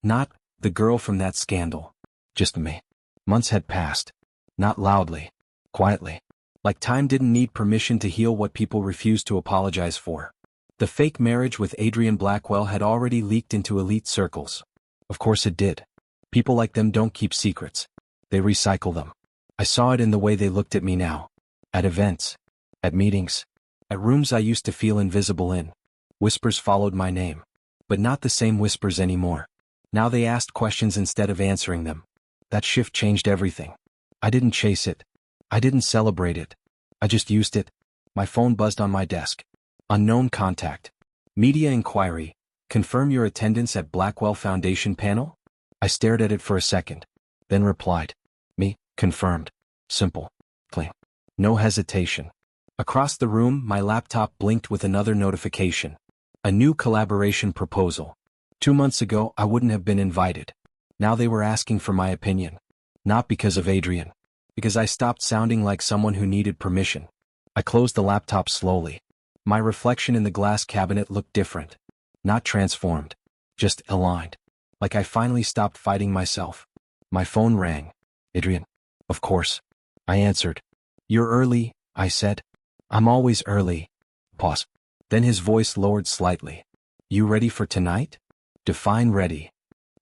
Not the girl from that scandal. Just me. Months had passed. Not loudly. Quietly. Like time didn't need permission to heal what people refused to apologize for. The fake marriage with Adrian Blackwell had already leaked into elite circles. Of course it did. People like them don't keep secrets. They recycle them. I saw it in the way they looked at me now. At events. At meetings. At rooms I used to feel invisible in. Whispers followed my name. But not the same whispers anymore. Now they asked questions instead of answering them. That shift changed everything. I didn't chase it. I didn't celebrate it. I just used it. My phone buzzed on my desk. Unknown contact. Media inquiry. Confirm your attendance at Blackwell Foundation panel? I stared at it for a second, then replied. Me, confirmed. Simple. Clean. No hesitation. Across the room, my laptop blinked with another notification. A new collaboration proposal. 2 months ago, I wouldn't have been invited. Now they were asking for my opinion. Not because of Adrian. Because I stopped sounding like someone who needed permission. I closed the laptop slowly. My reflection in the glass cabinet looked different. Not transformed. Just aligned. Like I finally stopped fighting myself. My phone rang. Adrian. Of course. I answered. You're early, I said. I'm always early. Pause. Then his voice lowered slightly. You ready for tonight? Define ready.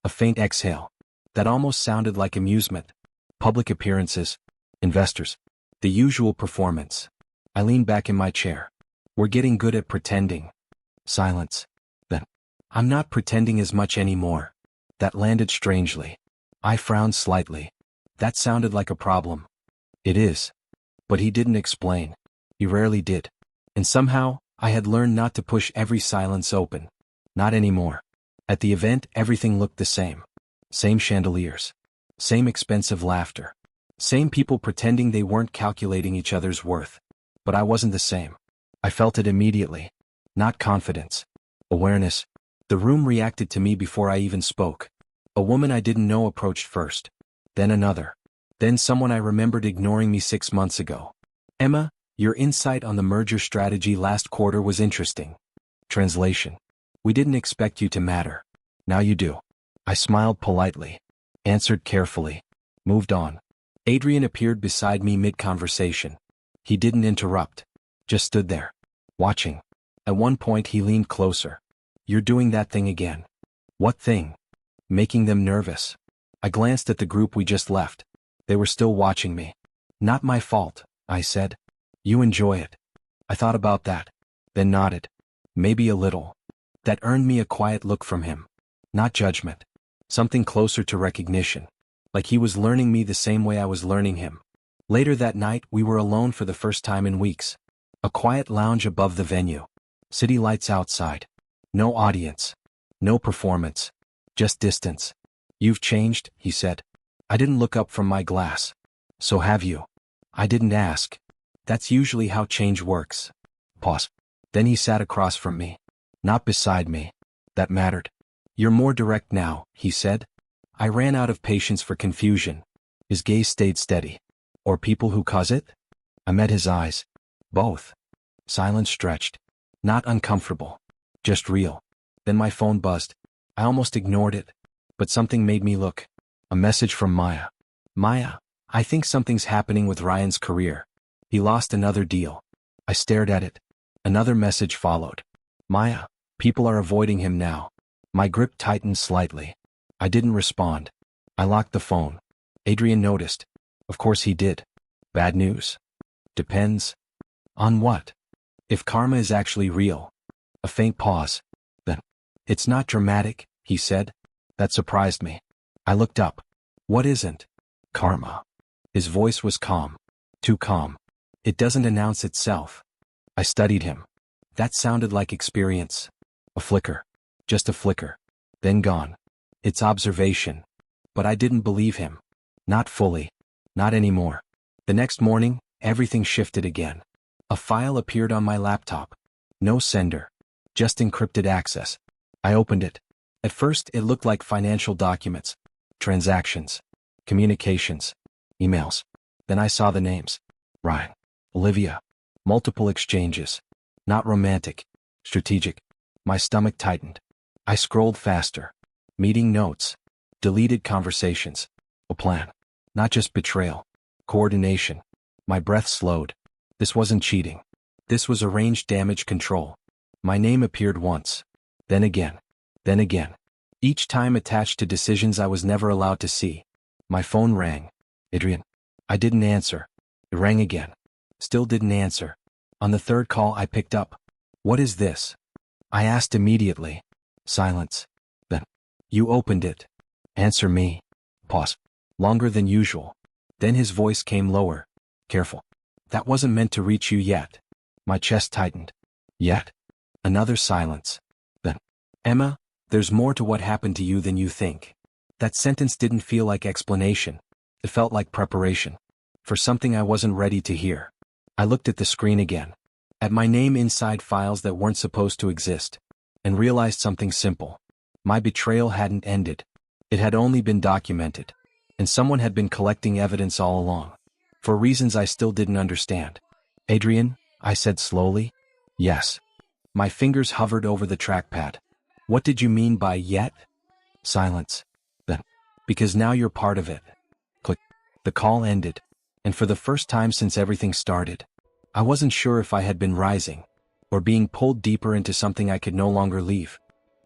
A faint exhale. That almost sounded like amusement. Public appearances. Investors. The usual performance. I leaned back in my chair. We're getting good at pretending. Silence. Then. I'm not pretending as much anymore. That landed strangely. I frowned slightly. That sounded like a problem. It is. But he didn't explain. He rarely did. And somehow, I had learned not to push every silence open. Not anymore. At the event, everything looked the same. Same chandeliers. Same expensive laughter. Same people pretending they weren't calculating each other's worth. But I wasn't the same. I felt it immediately. Not confidence. Awareness. The room reacted to me before I even spoke. A woman I didn't know approached first. Then another. Then someone I remembered ignoring me 6 months ago. Emma, your insight on the merger strategy last quarter was interesting. Translation. We didn't expect you to matter. Now you do. I smiled politely. Answered carefully. Moved on. Adrian appeared beside me mid-conversation. He didn't interrupt. Just stood there. Watching. At one point he leaned closer. You're doing that thing again. What thing? Making them nervous. I glanced at the group we just left. They were still watching me. Not my fault, I said. You enjoy it. I thought about that. Then nodded. Maybe a little. That earned me a quiet look from him. Not judgment. Something closer to recognition. Like he was learning me the same way I was learning him. Later that night, we were alone for the first time in weeks. A quiet lounge above the venue. City lights outside. No audience. No performance. Just distance. You've changed, he said. I didn't look up from my glass. So have you. I didn't ask. That's usually how change works. Pause. Then he sat across from me. Not beside me. That mattered. You're more direct now, he said. I ran out of patience for confusion. His gaze stayed steady. Or people who cause it? I met his eyes. Both. Silence stretched. Not uncomfortable. Just real. Then my phone buzzed. I almost ignored it. But something made me look. A message from Maya. Maya, I think something's happening with Ryan's career. He lost another deal. I stared at it. Another message followed. Maya, people are avoiding him now. My grip tightened slightly. I didn't respond. I locked the phone. Adrian noticed. Of course he did. Bad news? Depends. On what? If karma is actually real. A faint pause. Then. It's not dramatic, he said. That surprised me. I looked up. What isn't? Karma. His voice was calm. Too calm. It doesn't announce itself. I studied him. That sounded like experience. A flicker. Just a flicker. Then gone. It's observation. But I didn't believe him. Not fully. Not anymore. The next morning, everything shifted again. A file appeared on my laptop. No sender. Just encrypted access. I opened it. At first, it looked like financial documents. Transactions. Communications. Emails. Then I saw the names. Ryan. Olivia. Multiple exchanges. Not romantic. Strategic. My stomach tightened. I scrolled faster. Meeting notes. Deleted conversations. A plan. Not just betrayal. Coordination. My breath slowed. This wasn't cheating. This was arranged damage control. My name appeared once. Then again. Then again. Each time attached to decisions I was never allowed to see. My phone rang. Adrian. I didn't answer. It rang again. Still didn't answer. On the third call I picked up. What is this? I asked immediately. Silence. Then. You opened it. Answer me. Pause. Longer than usual. Then his voice came lower. Careful. That wasn't meant to reach you yet. My chest tightened. Yet. Another silence. Then. Emma, there's more to what happened to you than you think. That sentence didn't feel like explanation. It felt like preparation. For something I wasn't ready to hear. I looked at the screen again. At my name inside files that weren't supposed to exist. And realized something simple. My betrayal hadn't ended. It had only been documented. And someone had been collecting evidence all along. For reasons I still didn't understand. Adrian, I said slowly. Yes. My fingers hovered over the trackpad. What did you mean by yet? Silence. Then. Because now you're part of it. Click. The call ended. And for the first time since everything started, I wasn't sure if I had been rising, or being pulled deeper into something I could no longer leave.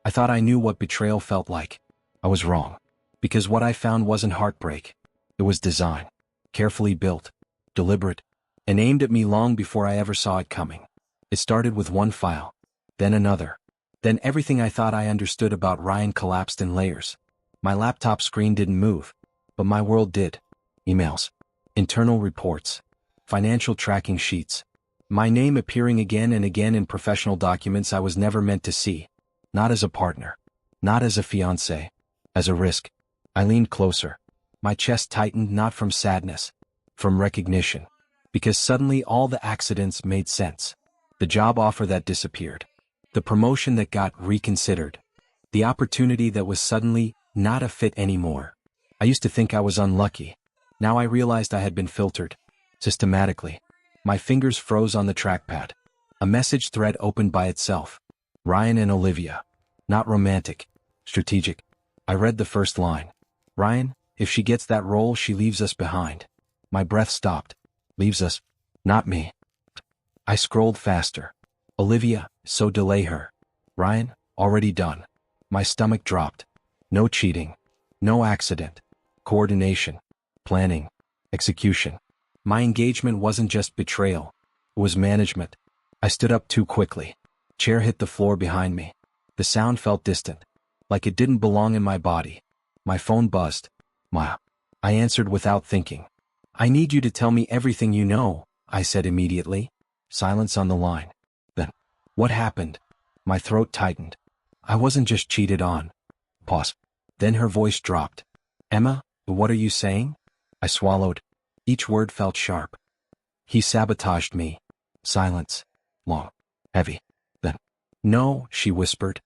I thought I knew what betrayal felt like. I was wrong. Because what I found wasn't heartbreak. It was design. Carefully built. Deliberate. And aimed at me long before I ever saw it coming. It started with one file. Then another. Then everything I thought I understood about Ryan collapsed in layers. My laptop screen didn't move. But my world did. Emails. Internal reports. Financial tracking sheets. My name appearing again and again in professional documents I was never meant to see. Not as a partner. Not as a fiancé. As a risk. I leaned closer. My chest tightened not from sadness. From recognition. Because suddenly all the accidents made sense. The job offer that disappeared. The promotion that got reconsidered. The opportunity that was suddenly not a fit anymore. I used to think I was unlucky. Now I realized I had been filtered. Systematically. My fingers froze on the trackpad. A message thread opened by itself. Ryan and Olivia. Not romantic. Strategic. I read the first line. Ryan, if she gets that role she leaves us behind. My breath stopped. Leaves us. Not me. I scrolled faster. Olivia, so delay her. Ryan, already done. My stomach dropped. No cheating. No accident. Coordination. Planning. Execution. My engagement wasn't just betrayal. It was management. I stood up too quickly. Chair hit the floor behind me. The sound felt distant. Like it didn't belong in my body. My phone buzzed. Ma. I answered without thinking. I need you to tell me everything you know, I said immediately. Silence on the line. Then. What happened? My throat tightened. I wasn't just cheated on. Pause. Then her voice dropped. Emma, what are you saying? I swallowed. Each word felt sharp. He sabotaged me. Silence. Long. Heavy. Then. No, she whispered.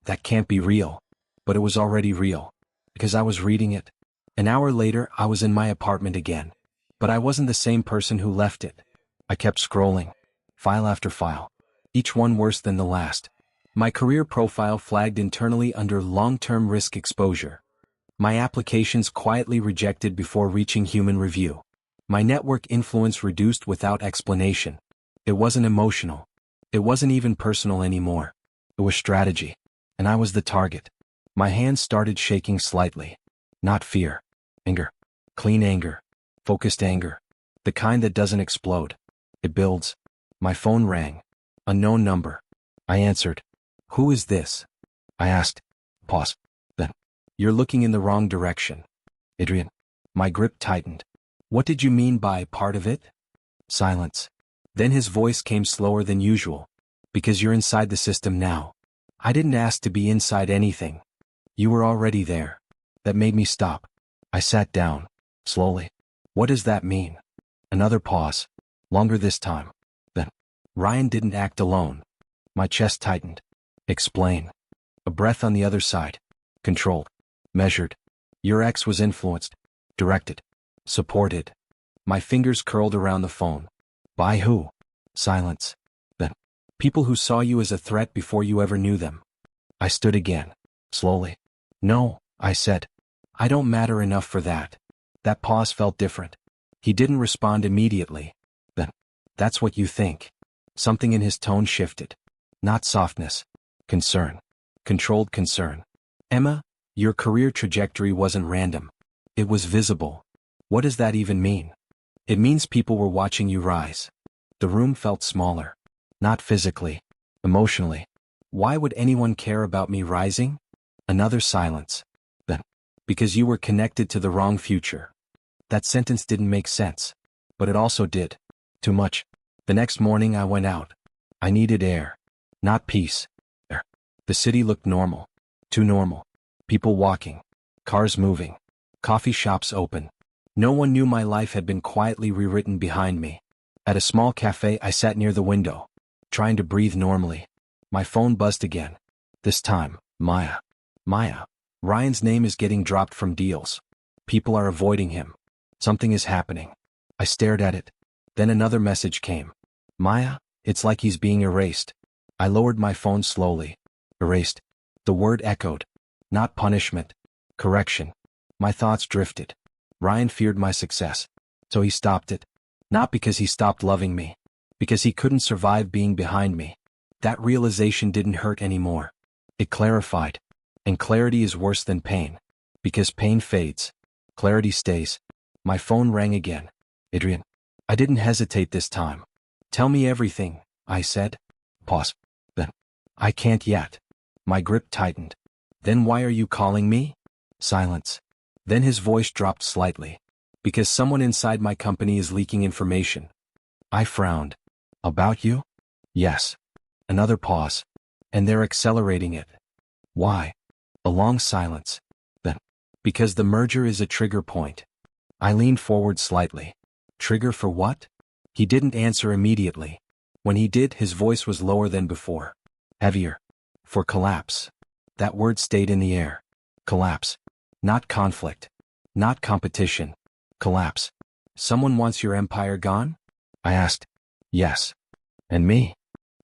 That can't be real. But it was already real. Because I was reading it. An hour later, I was in my apartment again. But I wasn't the same person who left it. I kept scrolling. File after file. Each one worse than the last. My career profile flagged internally under long-term risk exposure. My applications quietly rejected before reaching human review. My network influence reduced without explanation. It wasn't emotional. It wasn't even personal anymore. It was strategy. And I was the target. My hands started shaking slightly. Not fear. Anger. Clean anger. Focused anger. The kind that doesn't explode. It builds. My phone rang. Unknown number. I answered. Who is this? I asked. Pause. Then. You're looking in the wrong direction. Adrian. My grip tightened. What did you mean by part of it? Silence. Then his voice came slower than usual. Because you're inside the system now. I didn't ask to be inside anything. You were already there. That made me stop. I sat down. Slowly. What does that mean? Another pause. Longer this time. Then. Ryan didn't act alone. My chest tightened. Explain. A breath on the other side. Controlled. Measured. Your ex was influenced. Directed. Supported. My fingers curled around the phone. By who? Silence. Then. People who saw you as a threat before you ever knew them. I stood again. Slowly. No, I said. I don't matter enough for that. That pause felt different. He didn't respond immediately. Then. That's what you think. Something in his tone shifted. Not softness. Concern. Controlled concern. Emma, your career trajectory wasn't random. It was visible. What does that even mean? It means people were watching you rise. The room felt smaller. Not physically. Emotionally. Why would anyone care about me rising? Another silence. Then. Because you were connected to the wrong future. That sentence didn't make sense. But it also did. Too much. The next morning I went out. I needed air. Not peace. Air. The city looked normal. Too normal. People walking. Cars moving. Coffee shops open. No one knew my life had been quietly rewritten behind me. At a small cafe, I sat near the window, trying to breathe normally. My phone buzzed again. This time, Maya. Maya. Ryan's name is getting dropped from deals. People are avoiding him. Something is happening. I stared at it. Then another message came. Maya, it's like he's being erased. I lowered my phone slowly. Erased. The word echoed. Not punishment. Correction. My thoughts drifted. Ryan feared my success. So he stopped it. Not because he stopped loving me. Because he couldn't survive being behind me. That realization didn't hurt anymore. It clarified. And clarity is worse than pain. Because pain fades. Clarity stays. My phone rang again. Adrian. I didn't hesitate this time. Tell me everything, I said. Pause. Then. I can't yet. My grip tightened. Then why are you calling me? Silence. Then his voice dropped slightly. Because someone inside my company is leaking information. I frowned. About you? Yes. Another pause. And they're accelerating it. Why? A long silence. Then. Because the merger is a trigger point. I leaned forward slightly. Trigger for what? He didn't answer immediately. When he did, his voice was lower than before. Heavier. For collapse. That word stayed in the air. Collapse. Not conflict. Not competition. Collapse. Someone wants your empire gone? I asked. Yes. And me?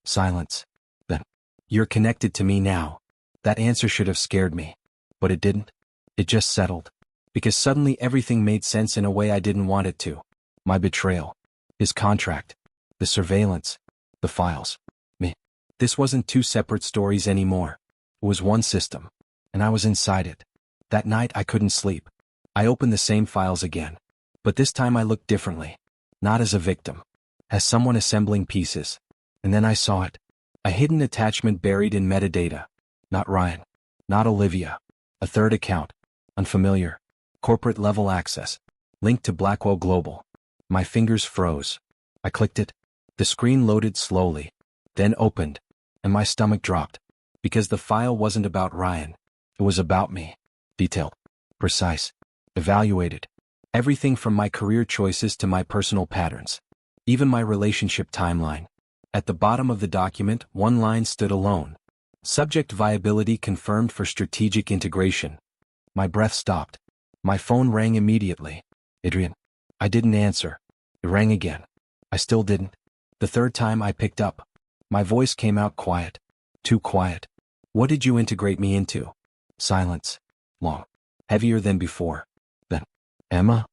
Silence. Then. You're connected to me now. That answer should have scared me. But it didn't. It just settled. Because suddenly everything made sense in a way I didn't want it to. My betrayal. His contract. The surveillance. The files. Me. This wasn't two separate stories anymore. It was one system. And I was inside it. That night I couldn't sleep. I opened the same files again. But this time I looked differently. Not as a victim. As someone assembling pieces. And then I saw it. A hidden attachment buried in metadata. Not Ryan. Not Olivia. A third account. Unfamiliar. Corporate level access. Linked to Blackwell Global. My fingers froze. I clicked it. The screen loaded slowly. Then opened. And my stomach dropped. Because the file wasn't about Ryan. It was about me. Detailed. Precise. Evaluated. Everything from my career choices to my personal patterns. Even my relationship timeline. At the bottom of the document, one line stood alone. Subject viability confirmed for strategic integration. My breath stopped. My phone rang immediately. Adrian. I didn't answer. It rang again. I still didn't. The third time I picked up. My voice came out quiet. Too quiet. What did you integrate me into? Silence. Long. Heavier than before. Then. Emma?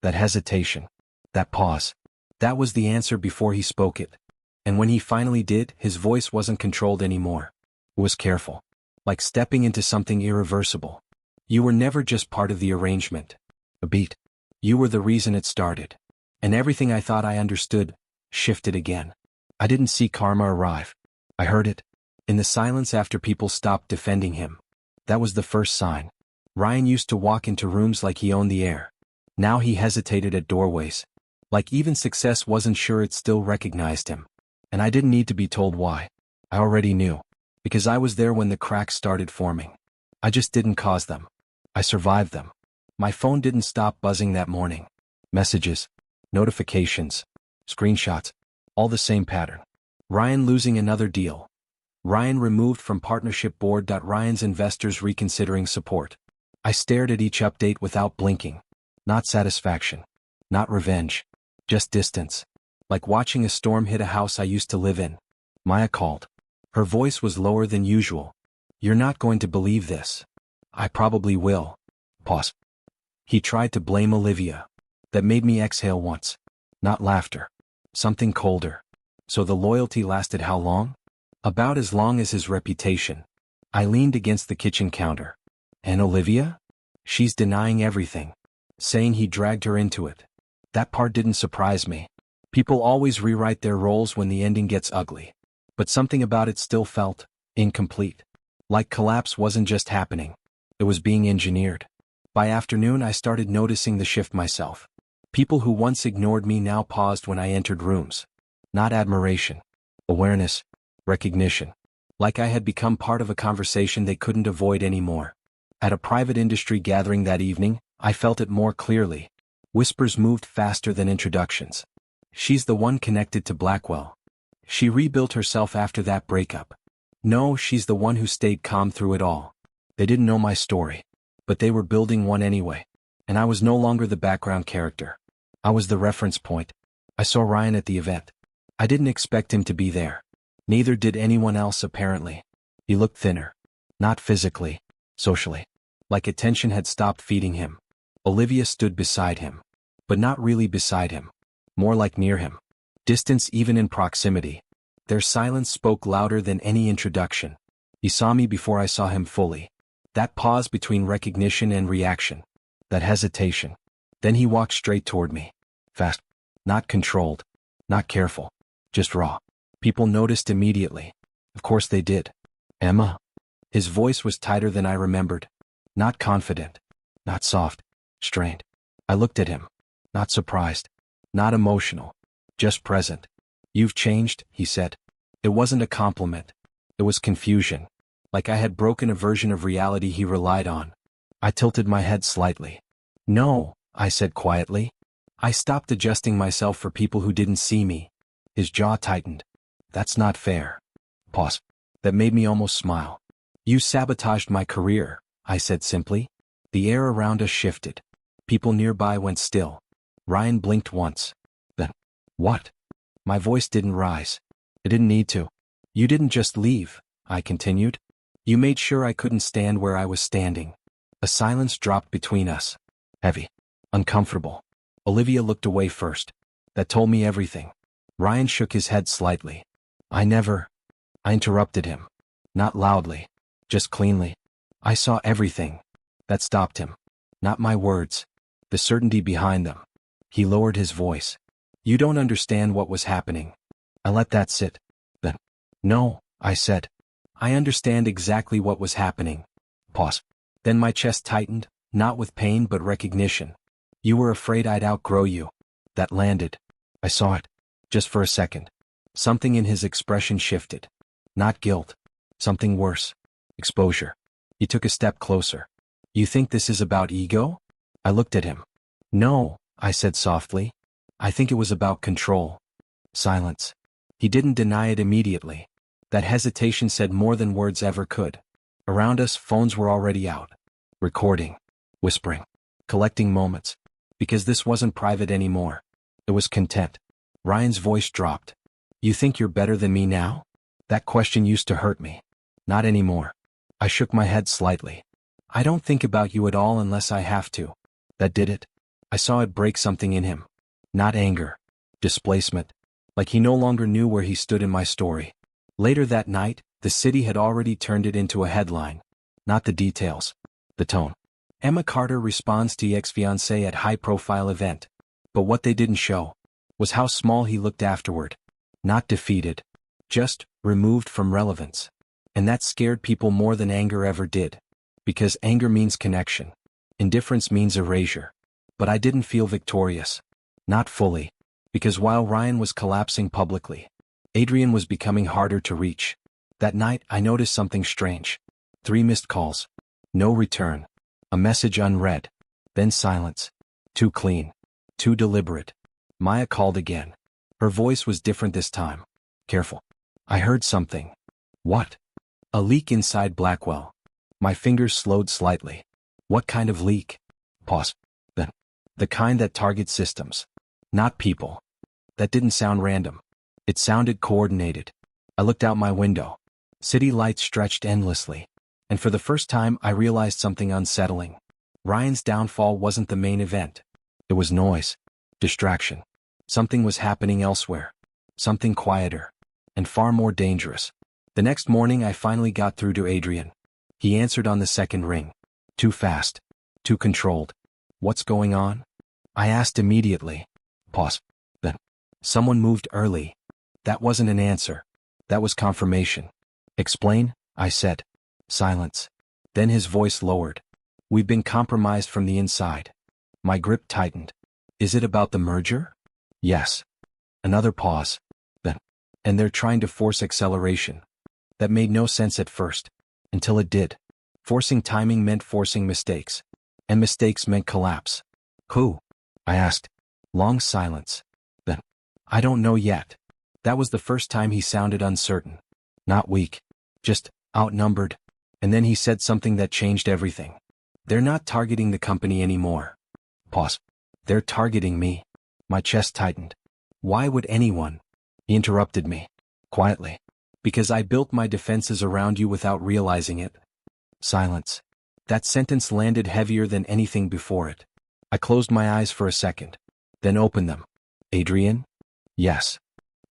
That hesitation. That pause. That was the answer before he spoke it. And when he finally did, his voice wasn't controlled anymore. It was careful. Like stepping into something irreversible. You were never just part of the arrangement. A beat. You were the reason it started. And everything I thought I understood shifted again. I didn't see karma arrive. I heard it. In the silence after people stopped defending him. That was the first sign. Ryan used to walk into rooms like he owned the air. Now he hesitated at doorways. Like even success wasn't sure it still recognized him. And I didn't need to be told why. I already knew. Because I was there when the cracks started forming. I just didn't cause them. I survived them. My phone didn't stop buzzing that morning. Messages. Notifications. Screenshots. All the same pattern. Ryan losing another deal. Ryan removed from partnership board. Ryan's investors reconsidering support. I stared at each update without blinking. Not satisfaction. Not revenge. Just distance. Like watching a storm hit a house I used to live in. Maya called. Her voice was lower than usual. You're not going to believe this. I probably will. Pause. He tried to blame Olivia. That made me exhale once. Not laughter. Something colder. So the loyalty lasted how long? About as long as his reputation. I leaned against the kitchen counter. And Olivia? She's denying everything. Saying he dragged her into it. That part didn't surprise me. People always rewrite their roles when the ending gets ugly. But something about it still felt incomplete. Like collapse wasn't just happening. It was being engineered. By afternoon I started noticing the shift myself. People who once ignored me now paused when I entered rooms. Not admiration. Awareness. Recognition. Like I had become part of a conversation they couldn't avoid anymore. At a private industry gathering that evening, I felt it more clearly. Whispers moved faster than introductions. She's the one connected to Blackwell. She rebuilt herself after that breakup. No, she's the one who stayed calm through it all. They didn't know my story. But they were building one anyway. And I was no longer the background character. I was the reference point. I saw Ryan at the event. I didn't expect him to be there. Neither did anyone else apparently. He looked thinner. Not physically, socially. Like attention had stopped feeding him. Olivia stood beside him. But not really beside him. More like near him. Distance even in proximity. Their silence spoke louder than any introduction. He saw me before I saw him fully. That pause between recognition and reaction. That hesitation. Then he walked straight toward me. Fast. Not controlled. Not careful. Just raw. People noticed immediately. Of course they did. Emma. His voice was tighter than I remembered. Not confident. Not soft. Strained. I looked at him. Not surprised. Not emotional. Just present. You've changed, he said. It wasn't a compliment. It was confusion. Like I had broken a version of reality he relied on. I tilted my head slightly. No, I said quietly. I stopped adjusting myself for people who didn't see me. His jaw tightened. That's not fair. Pause. That made me almost smile. You sabotaged my career, I said simply. The air around us shifted. People nearby went still. Ryan blinked once. Then, what? My voice didn't rise. It didn't need to. You didn't just leave, I continued. You made sure I couldn't stand where I was standing. A silence dropped between us. Heavy. Uncomfortable. Olivia looked away first. That told me everything. Ryan shook his head slightly. I interrupted him. Not loudly. Just cleanly. I saw everything. That stopped him. Not my words. The certainty behind them. He lowered his voice. You don't understand what was happening. I let that sit. Then. No, I said. I understand exactly what was happening. Pause. Then my chest tightened, not with pain but recognition. You were afraid I'd outgrow you. That landed. I saw it. Just for a second. Something in his expression shifted. Not guilt. Something worse. Exposure. He took a step closer. You think this is about ego? I looked at him. No, I said softly. I think it was about control. Silence. He didn't deny it immediately. That hesitation said more than words ever could. Around us, phones were already out. Recording. Whispering. Collecting moments. Because this wasn't private anymore. It was content. Ryan's voice dropped. You think you're better than me now? That question used to hurt me. Not anymore. I shook my head slightly. I don't think about you at all unless I have to. That did it. I saw it break something in him. Not anger. Displacement. Like he no longer knew where he stood in my story. Later that night, the city had already turned it into a headline. Not the details. The tone. Emma Carter responds to ex-fiancé at high-profile event. But what they didn't show was how small he looked afterward. Not defeated. Just removed from relevance. And that scared people more than anger ever did. Because anger means connection. Indifference means erasure. But I didn't feel victorious. Not fully. Because while Ryan was collapsing publicly, Adrian was becoming harder to reach. That night I noticed something strange. 3 missed calls. No return. A message unread. Then silence. Too clean. Too deliberate. Maya called again. Her voice was different this time. Careful. I heard something. What? A leak inside Blackwell. My fingers slowed slightly. What kind of leak? Pause. Then. The kind that targets systems. Not people. That didn't sound random. It sounded coordinated. I looked out my window. City lights stretched endlessly. And for the first time I realized something unsettling. Ryan's downfall wasn't the main event. It was noise. Distraction. Something was happening elsewhere. Something quieter. And far more dangerous. The next morning I finally got through to Adrian. He answered on the second ring. Too fast. Too controlled. What's going on? I asked immediately. Pause. Then. Someone moved early. That wasn't an answer. That was confirmation. Explain, I said. Silence. Then his voice lowered. We've been compromised from the inside. My grip tightened. Is it about the merger? Yes. Another pause. Then. And they're trying to force acceleration. That made no sense at first. Until it did. Forcing timing meant forcing mistakes. And mistakes meant collapse. Who? I asked. Long silence. Then, I don't know yet. That was the first time he sounded uncertain. Not weak. Just outnumbered. And then he said something that changed everything. They're not targeting the company anymore. Pause. They're targeting me. My chest tightened. Why would anyone? He interrupted me. Quietly. Because I built my defenses around you without realizing it. Silence. That sentence landed heavier than anything before it. I closed my eyes for a second. Then opened them. Adrian? Yes.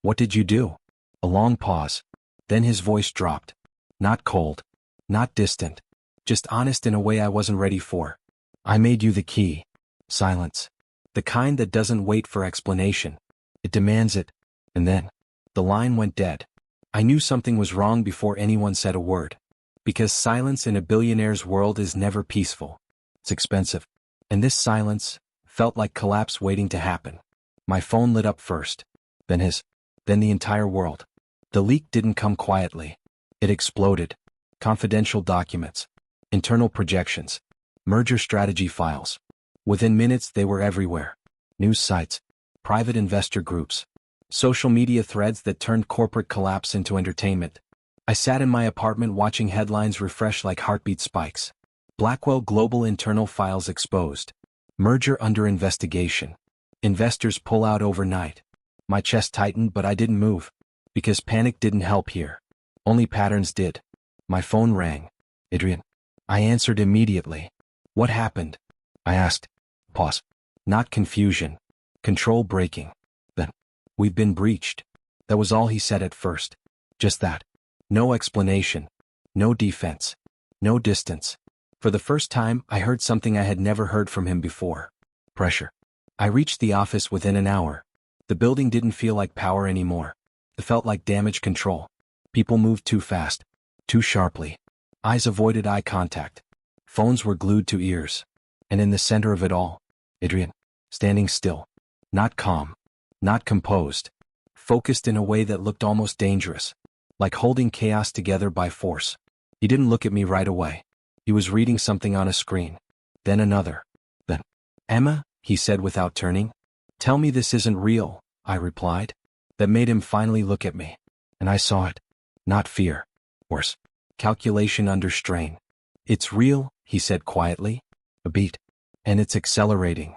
What did you do? A long pause. Then his voice dropped. Not cold. Not distant. Just honest in a way I wasn't ready for. I made you the key. Silence. The kind that doesn't wait for explanation. It demands it. And then, the line went dead. I knew something was wrong before anyone said a word. Because silence in a billionaire's world is never peaceful. It's expensive. And this silence felt like collapse waiting to happen. My phone lit up first. Then his. Then the entire world. The leak didn't come quietly. It exploded. Confidential documents. Internal projections. Merger strategy files. Within minutes they were everywhere. News sites. Private investor groups. Social media threads that turned corporate collapse into entertainment. I sat in my apartment watching headlines refresh like heartbeat spikes. Blackwell Global internal files exposed. Merger under investigation. Investors pull out overnight. My chest tightened, but I didn't move. Because panic didn't help here. Only patterns did. My phone rang. Adrian. I answered immediately. What happened? I asked. Pause. Not confusion. Control breaking. Then. We've been breached. That was all he said at first. Just that. No explanation. No defense. No distance. For the first time, I heard something I had never heard from him before. Pressure. I reached the office within an hour. The building didn't feel like power anymore. It felt like damage control. People moved too fast. Too sharply. Eyes avoided eye contact. Phones were glued to ears. And in the center of it all, Adrian. Standing still. Not calm. Not composed. Focused in a way that looked almost dangerous. Like holding chaos together by force. He didn't look at me right away. He was reading something on a screen. Then another. Then, Emma, he said without turning. Tell me this isn't real, I replied. That made him finally look at me. And I saw it. Not fear. Worse. Calculation under strain. It's real, he said quietly. A beat. And it's accelerating.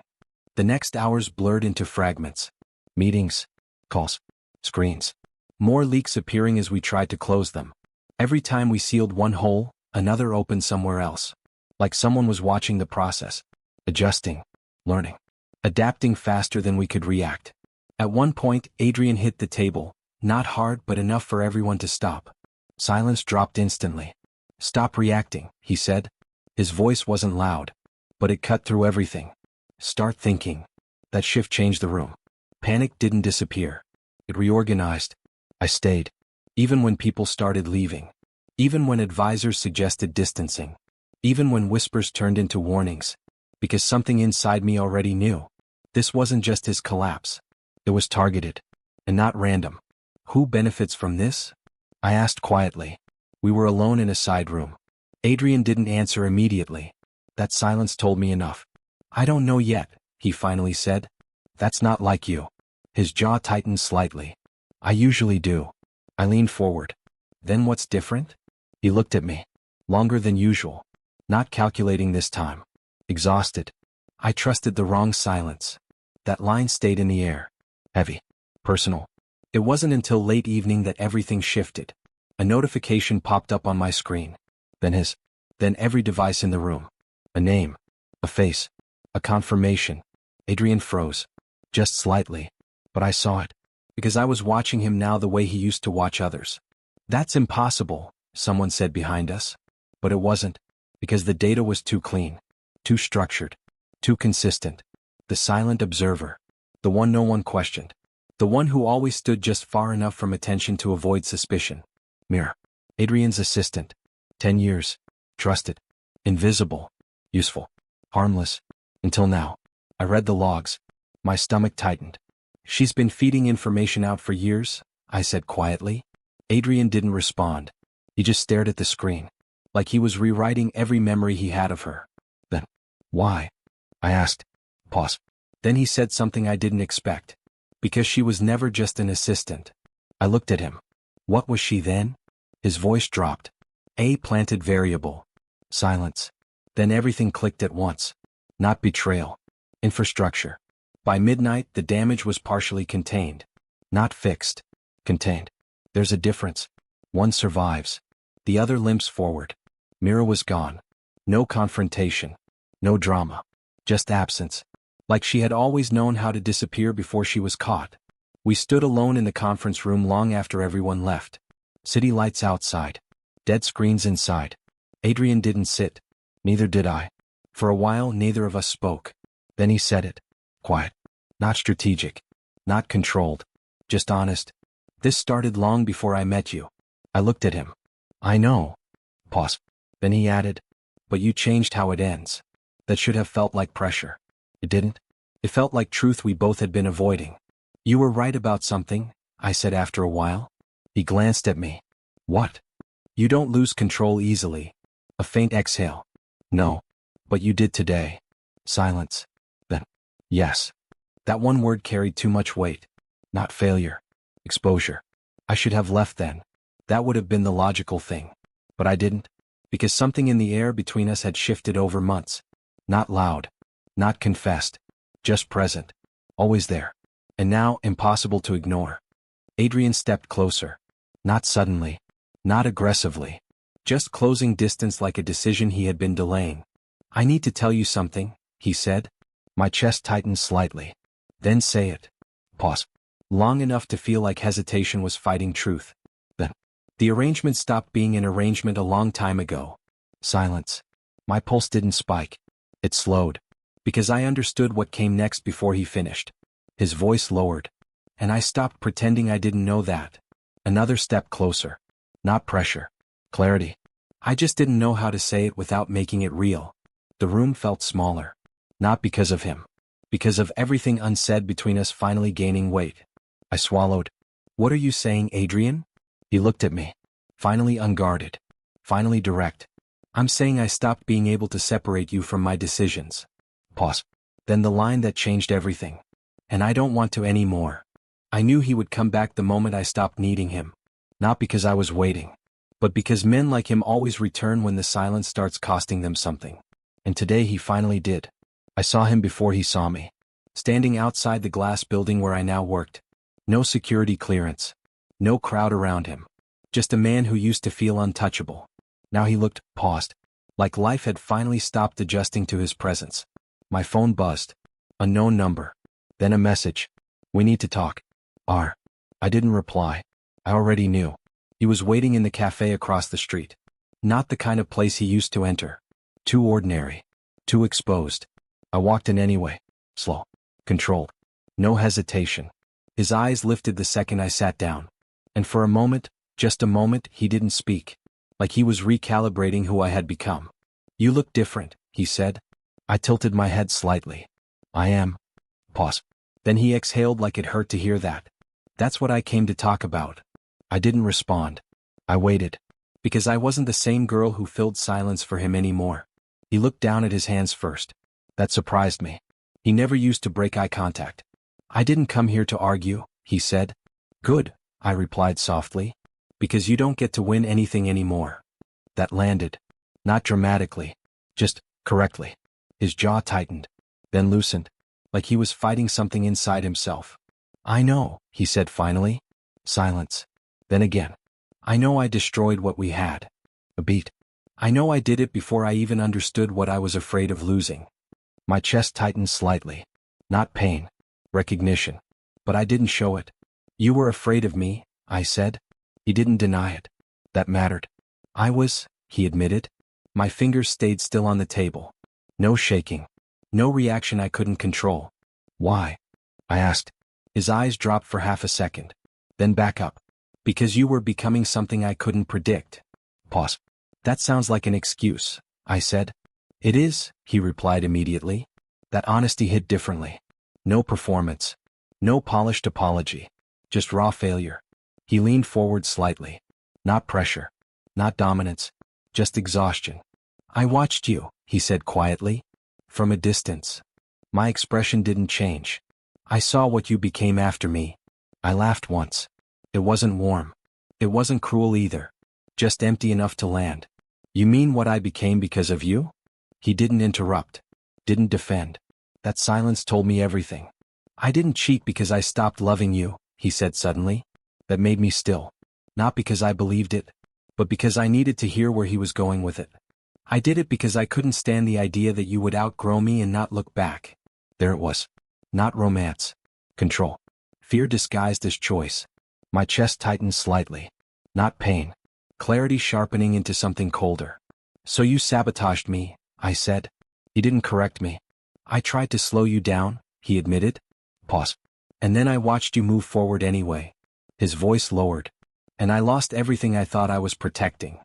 The next hours blurred into fragments. Meetings. Calls. Screens. More leaks appearing as we tried to close them. Every time we sealed one hole, another opened somewhere else. Like someone was watching the process. Adjusting. Learning. Adapting faster than we could react. At one point, Adrian hit the table. Not hard, but enough for everyone to stop. Silence dropped instantly. Stop reacting, he said. His voice wasn't loud. But it cut through everything. Start thinking. That shift changed the room. Panic didn't disappear. It reorganized. I stayed. Even when people started leaving. Even when advisors suggested distancing. Even when whispers turned into warnings. Because something inside me already knew. This wasn't just his collapse. It was targeted. And not random. Who benefits from this? I asked quietly. We were alone in a side room. Adrian didn't answer immediately. That silence told me enough. I don't know yet, he finally said. That's not like you. His jaw tightened slightly. I usually do. I leaned forward. Then what's different? He looked at me. Longer than usual. Not calculating this time. Exhausted. I trusted the wrong silence. That line stayed in the air. Heavy. Personal. It wasn't until late evening that everything shifted. A notification popped up on my screen. Then every device in the room. A name. A face. A confirmation. Adrian froze. Just slightly. But I saw it. Because I was watching him now the way he used to watch others. That's impossible, someone said behind us. But it wasn't. Because the data was too clean. Too structured. Too consistent. The silent observer. The one no one questioned. The one who always stood just far enough from attention to avoid suspicion. Mirror. Adrian's assistant. 10 years. Trusted. Invisible. Useful. Harmless. Until now. I read the logs. My stomach tightened. She's been feeding information out for years, I said quietly. Adrian didn't respond. He just stared at the screen, like he was rewriting every memory he had of her. Then, why? I asked. Pause. Then he said something I didn't expect. Because she was never just an assistant. I looked at him. What was she then? His voice dropped. A planted variable. Silence. Then everything clicked at once. Not betrayal. Infrastructure. By midnight, the damage was partially contained. Not fixed. Contained. There's a difference. One survives. The other limps forward. Mira was gone. No confrontation. No drama. Just absence. Like she had always known how to disappear before she was caught. We stood alone in the conference room long after everyone left. City lights outside. Dead screens inside. Adrian didn't sit. Neither did I. For a while, neither of us spoke. Then he said it. Quiet. Not strategic. Not controlled. Just honest. This started long before I met you. I looked at him. I know. Pause. Then he added. But you changed how it ends. That should have felt like pressure. It didn't. It felt like truth we both had been avoiding. You were right about something, I said after a while. He glanced at me. What? You don't lose control easily. A faint exhale. No. But you did today. Silence. Then. Yes. That one word carried too much weight. Not failure. Exposure. I should have left then. That would have been the logical thing. But I didn't. Because something in the air between us had shifted over months. Not loud. Not confessed. Just present. Always there. And now impossible to ignore. Adrian stepped closer. Not suddenly. Not aggressively. Just closing distance like a decision he had been delaying. I need to tell you something, he said. My chest tightened slightly. Then say it. Pause. Long enough to feel like hesitation was fighting truth. Then. The arrangement stopped being an arrangement a long time ago. Silence. My pulse didn't spike. It slowed. Because I understood what came next before he finished. His voice lowered. And I stopped pretending I didn't know that. Another step closer. Not pressure. Clarity. I just didn't know how to say it without making it real. The room felt smaller. Not because of him. Because of everything unsaid between us finally gaining weight. I swallowed. What are you saying, Adrian? He looked at me. Finally unguarded. Finally direct. I'm saying I stopped being able to separate you from my decisions. Pause. Then the line that changed everything. And I don't want to anymore. I knew he would come back the moment I stopped needing him. Not because I was waiting. But because men like him always return when the silence starts costing them something. And today he finally did. I saw him before he saw me. Standing outside the glass building where I now worked. No security clearance. No crowd around him. Just a man who used to feel untouchable. Now he looked, paused. Like life had finally stopped adjusting to his presence. My phone buzzed. Unknown number. Then a message. We need to talk. R. I didn't reply. I already knew. He was waiting in the cafe across the street. Not the kind of place he used to enter. Too ordinary. Too exposed. I walked in anyway. Slow. Controlled. No hesitation. His eyes lifted the second I sat down. And for a moment, just a moment, he didn't speak. Like he was recalibrating who I had become. You look different, he said. I tilted my head slightly. I am. Pause. Then he exhaled like it hurt to hear that. That's what I came to talk about. I didn't respond. I waited. Because I wasn't the same girl who filled silence for him anymore. He looked down at his hands first. That surprised me. He never used to break eye contact. I didn't come here to argue, he said. Good, I replied softly. Because you don't get to win anything anymore. That landed. Not dramatically. Just correctly. His jaw tightened. Then loosened. Like he was fighting something inside himself. I know, he said finally. Silence. Then again. I know I destroyed what we had. A beat. I know I did it before I even understood what I was afraid of losing. My chest tightened slightly. Not pain. Recognition. But I didn't show it. You were afraid of me, I said. He didn't deny it. That mattered. I was, he admitted. My fingers stayed still on the table. No shaking. No reaction I couldn't control. Why? I asked. His eyes dropped for half a second. Then back up. Because you were becoming something I couldn't predict. Pause. That sounds like an excuse, I said. It is, he replied immediately. That honesty hit differently. No performance. No polished apology. Just raw failure. He leaned forward slightly. Not pressure. Not dominance. Just exhaustion. I watched you, he said quietly. From a distance. My expression didn't change. I saw what you became after me. I laughed once. It wasn't warm. It wasn't cruel either. Just empty enough to land. You mean what I became because of you? He didn't interrupt. Didn't defend. That silence told me everything. I didn't cheat because I stopped loving you, he said suddenly. That made me still. Not because I believed it, but because I needed to hear where he was going with it. I did it because I couldn't stand the idea that you would outgrow me and not look back. There it was. Not romance. Control. Fear disguised as choice. My chest tightened slightly. Not pain. Clarity sharpening into something colder. So you sabotaged me, I said. He didn't correct me. I tried to slow you down, he admitted. Pause. And then I watched you move forward anyway. His voice lowered. And I lost everything I thought I was protecting.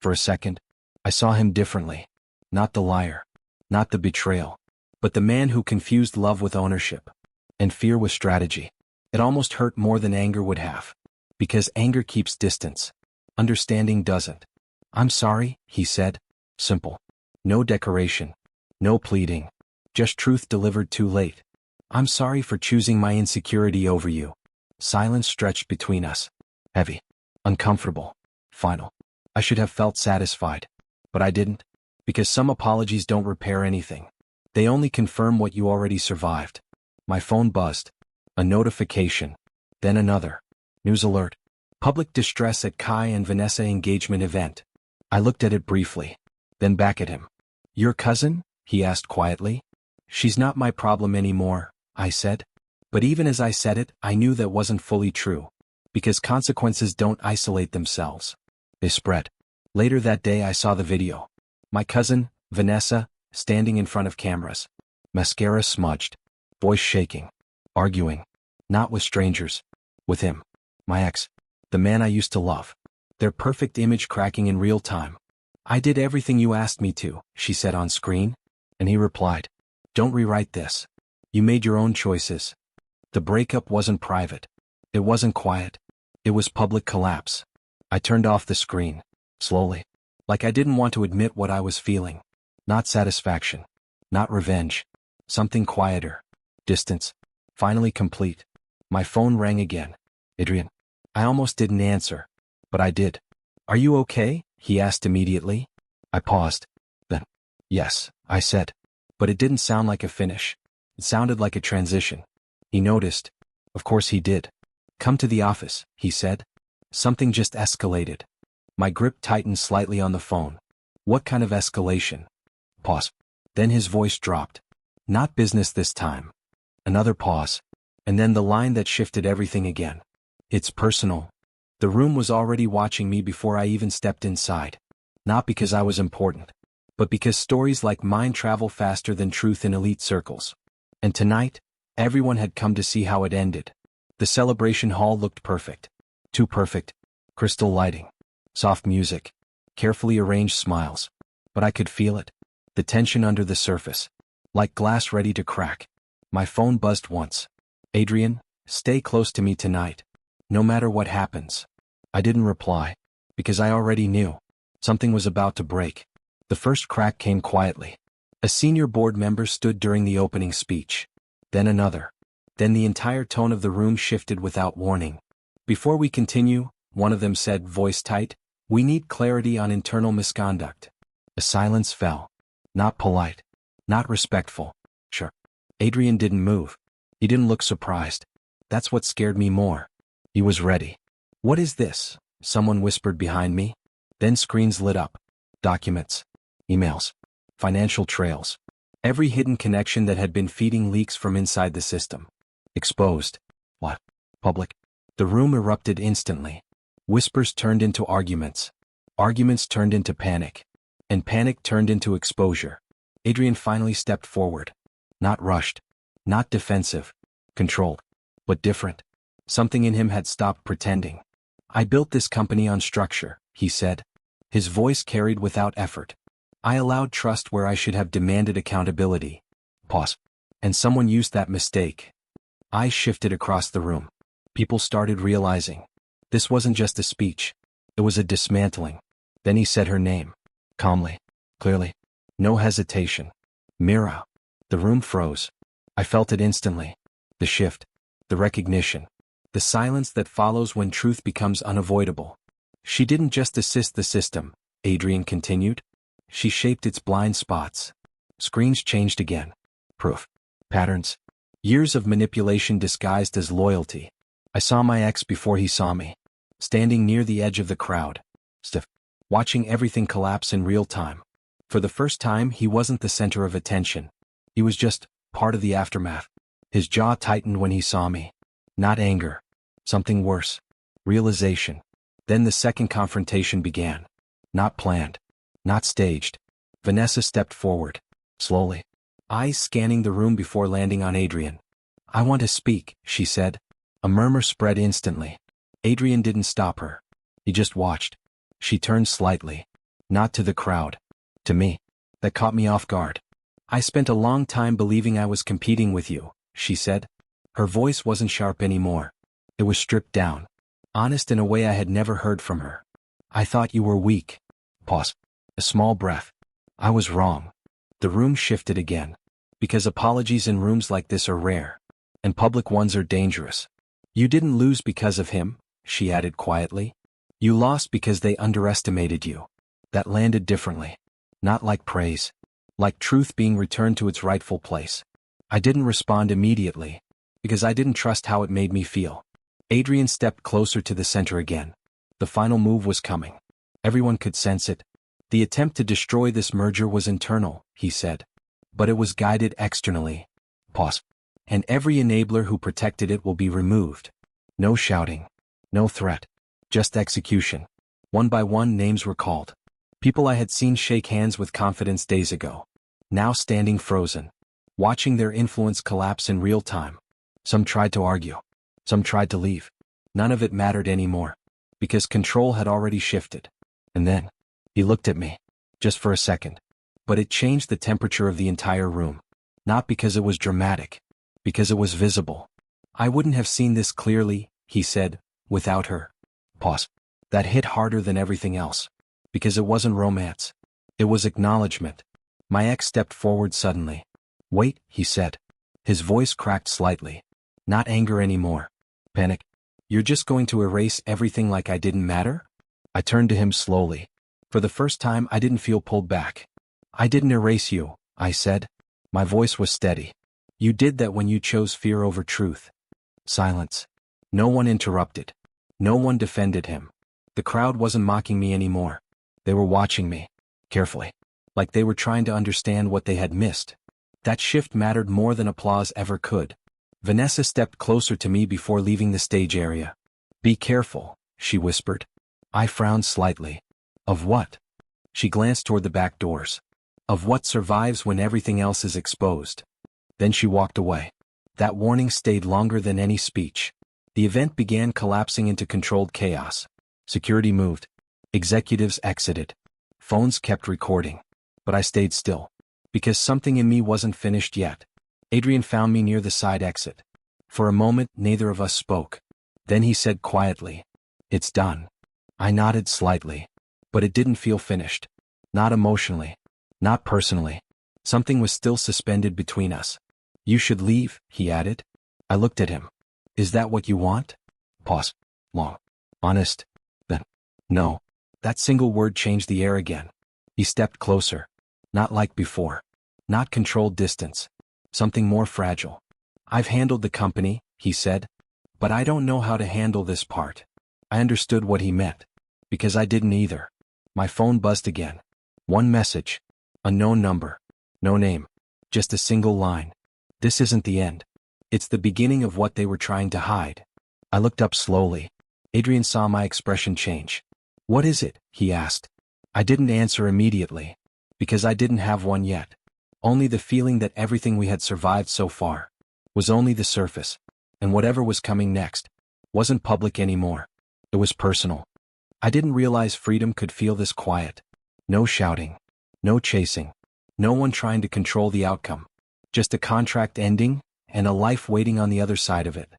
For a second, I saw him differently. Not the liar. Not the betrayal. But the man who confused love with ownership. And fear with strategy. It almost hurt more than anger would have. Because anger keeps distance. Understanding doesn't. I'm sorry, he said. Simple. No decoration. No pleading. Just truth delivered too late. I'm sorry for choosing my insecurity over you. Silence stretched between us. Heavy. Uncomfortable. Final. I should have felt satisfied. But I didn't. Because some apologies don't repair anything. They only confirm what you already survived. My phone buzzed. A notification. Then another. News alert. Public distress at Kai and Vanessa engagement event. I looked at it briefly. Then back at him. Your cousin? He asked quietly. She's not my problem anymore, I said. But even as I said it, I knew that wasn't fully true. Because consequences don't isolate themselves. They spread. Later that day I saw the video. My cousin, Vanessa, standing in front of cameras. Mascara smudged. Voice shaking. Arguing. Not with strangers. With him. My ex. The man I used to love. Their perfect image cracking in real time. I did everything you asked me to, she said on screen. And he replied. Don't rewrite this. You made your own choices. The breakup wasn't private. It wasn't quiet. It was public collapse. I turned off the screen. Slowly. Like I didn't want to admit what I was feeling. Not satisfaction. Not revenge. Something quieter. Distance. Finally complete. My phone rang again. Adrian. I almost didn't answer. But I did. Are you okay? He asked immediately. I paused. Then. Yes, I said. But it didn't sound like a finish. It sounded like a transition. He noticed. Of course he did. Come to the office, he said. Something just escalated. My grip tightened slightly on the phone. What kind of escalation? Pause. Then his voice dropped. Not business this time. Another pause. And then the line that shifted everything again. It's personal. The room was already watching me before I even stepped inside. Not because I was important. But because stories like mine travel faster than truth in elite circles. And tonight, everyone had come to see how it ended. The celebration hall looked perfect. Too perfect. Crystal lighting. Soft music. Carefully arranged smiles. But I could feel it. The tension under the surface. Like glass ready to crack. My phone buzzed once. Adrian, stay close to me tonight. No matter what happens. I didn't reply. Because I already knew. Something was about to break. The first crack came quietly. A senior board member stood during the opening speech. Then another. Then the entire tone of the room shifted without warning. Before we continue, one of them said, voice tight, we need clarity on internal misconduct. A silence fell. Not polite. Not respectful. Sure. Adrian didn't move. He didn't look surprised. That's what scared me more. He was ready. What is this? Someone whispered behind me. Then screens lit up. Documents. Emails. Financial trails. Every hidden connection that had been feeding leaks from inside the system. Exposed. What? Public. The room erupted instantly. Whispers turned into arguments. Arguments turned into panic. And panic turned into exposure. Adrian finally stepped forward. Not rushed. Not defensive. Controlled. But different. Something in him had stopped pretending. I built this company on structure, he said. His voice carried without effort. I allowed trust where I should have demanded accountability. Pause. And someone used that mistake. Eyes shifted across the room. People started realizing. This wasn't just a speech. It was a dismantling. Then he said her name. Calmly. Clearly. No hesitation. Mira. The room froze. I felt it instantly. The shift. The recognition. The silence that follows when truth becomes unavoidable. She didn't just assist the system, Adrian continued. She shaped its blind spots. Screens changed again. Proof. Patterns. Years of manipulation disguised as loyalty. I saw my ex before he saw me. Standing near the edge of the crowd. Stiff. Watching everything collapse in real time. For the first time, he wasn't the center of attention. He was just part of the aftermath. His jaw tightened when he saw me. Not anger. Something worse. Realization. Then the second confrontation began. Not planned. Not staged. Vanessa stepped forward. Slowly. Eyes scanning the room before landing on Adrian. I want to speak, she said. A murmur spread instantly. Adrian didn't stop her. He just watched. She turned slightly. Not to the crowd. To me. That caught me off guard. I spent a long time believing I was competing with you, she said. Her voice wasn't sharp anymore. It was stripped down. Honest in a way I had never heard from her. I thought you were weak. Pause. A small breath. I was wrong. The room shifted again. Because apologies in rooms like this are rare. And public ones are dangerous. You didn't lose because of him, she added quietly. You lost because they underestimated you. That landed differently. Not like praise. Like truth being returned to its rightful place. I didn't respond immediately. Because I didn't trust how it made me feel. Adrian stepped closer to the center again. The final move was coming. Everyone could sense it. The attempt to destroy this merger was internal, he said. But it was guided externally. Pause. And every enabler who protected it will be removed. No shouting. No threat. Just execution. One by one names were called. People I had seen shake hands with confidence days ago. Now standing frozen. Watching their influence collapse in real time. Some tried to argue. Some tried to leave. None of it mattered anymore. Because control had already shifted. And then, he looked at me. Just for a second. But it changed the temperature of the entire room. Not because it was dramatic. Because it was visible. I wouldn't have seen this clearly, he said, without her. Pause. That hit harder than everything else. Because it wasn't romance. It was acknowledgement. My ex stepped forward suddenly. Wait, he said. His voice cracked slightly. Not anger anymore. Panic. You're just going to erase everything like I didn't matter? I turned to him slowly. For the first time I didn't feel pulled back. I didn't erase you, I said. My voice was steady. You did that when you chose fear over truth. Silence. No one interrupted. No one defended him. The crowd wasn't mocking me anymore. They were watching me. Carefully. Like they were trying to understand what they had missed. That shift mattered more than applause ever could. Vanessa stepped closer to me before leaving the stage area. Be careful, she whispered. I frowned slightly. Of what? She glanced toward the back doors. Of what survives when everything else is exposed. Then she walked away. That warning stayed longer than any speech. The event began collapsing into controlled chaos. Security moved. Executives exited. Phones kept recording. But I stayed still. Because something in me wasn't finished yet. Adrian found me near the side exit. For a moment, neither of us spoke. Then he said quietly, "It's done." I nodded slightly. But it didn't feel finished. Not emotionally. Not personally. Something was still suspended between us. You should leave, he added. I looked at him. Is that what you want? Pause. Long. Honest. Then. No. That single word changed the air again. He stepped closer. Not like before. Not controlled distance. Something more fragile. I've handled the company, he said. But I don't know how to handle this part. I understood what he meant. Because I didn't either. My phone buzzed again. One message. A known number. No name. Just a single line. This isn't the end. It's the beginning of what they were trying to hide. I looked up slowly. Adrian saw my expression change. What is it? He asked. I didn't answer immediately. Because I didn't have one yet. Only the feeling that everything we had survived so far was only the surface. And whatever was coming next wasn't public anymore. It was personal. I didn't realize freedom could feel this quiet. No shouting. No chasing. No one trying to control the outcome. Just a contract ending, and a life waiting on the other side of it.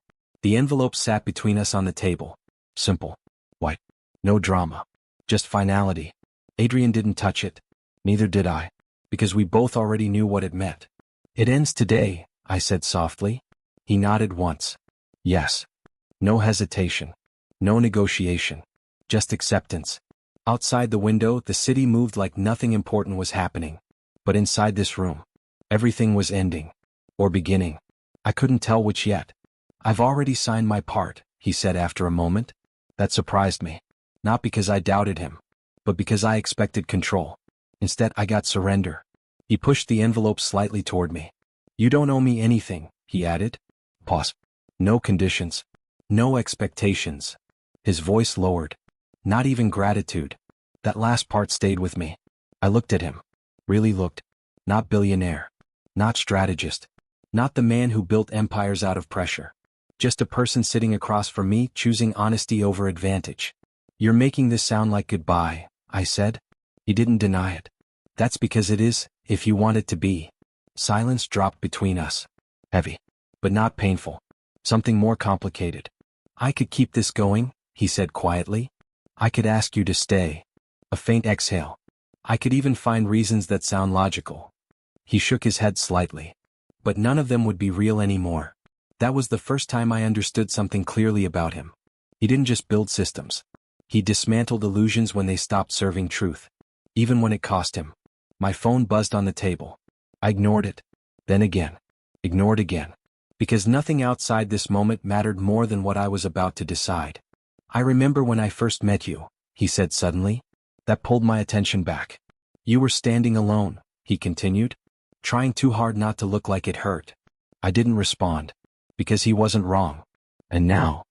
The envelope sat between us on the table. Simple. White. No drama. Just finality. Adrian didn't touch it. Neither did I. Because we both already knew what it meant. It ends today, I said softly. He nodded once. Yes. No hesitation. No negotiation. Just acceptance. Outside the window, the city moved like nothing important was happening. But inside this room, everything was ending. Or beginning. I couldn't tell which yet. I've already signed my part, he said after a moment. That surprised me. Not because I doubted him, but because I expected control. Instead, I got surrender. He pushed the envelope slightly toward me. You don't owe me anything, he added. Pause. No conditions. No expectations. His voice lowered. Not even gratitude. That last part stayed with me. I looked at him. Really looked. Not billionaire. Not strategist. Not the man who built empires out of pressure. Just a person sitting across from me, choosing honesty over advantage. You're making this sound like goodbye, I said. He didn't deny it. That's because it is, if you want it to be. Silence dropped between us. Heavy. But not painful. Something more complicated. I could keep this going, he said quietly. I could ask you to stay. A faint exhale. I could even find reasons that sound logical. He shook his head slightly. But none of them would be real anymore. That was the first time I understood something clearly about him. He didn't just build systems. He dismantled illusions when they stopped serving truth. Even when it cost him. My phone buzzed on the table. I ignored it. Then again. Ignored again. Because nothing outside this moment mattered more than what I was about to decide. I remember when I first met you, he said suddenly. That pulled my attention back. You were standing alone, he continued. Trying too hard not to look like it hurt. I didn't respond. Because he wasn't wrong. And now?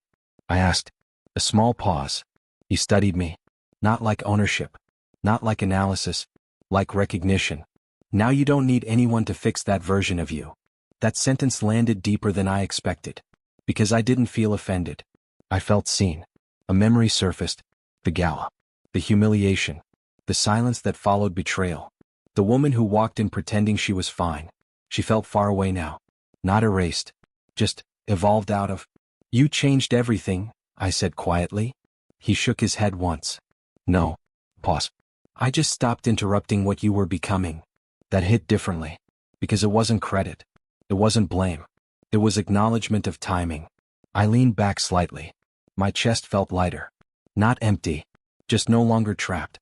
I asked. A small pause. He studied me. Not like ownership. Not like analysis. Like recognition. Now you don't need anyone to fix that version of you. That sentence landed deeper than I expected. Because I didn't feel offended. I felt seen. A memory surfaced. The gala. The humiliation. The silence that followed betrayal. The woman who walked in pretending she was fine. She felt far away now. Not erased. Just evolved out of. You changed everything, I said quietly. He shook his head once. No. Pause. I just stopped interrupting what you were becoming. That hit differently. Because it wasn't credit. It wasn't blame. It was acknowledgement of timing. I leaned back slightly. My chest felt lighter. Not empty. Just no longer trapped.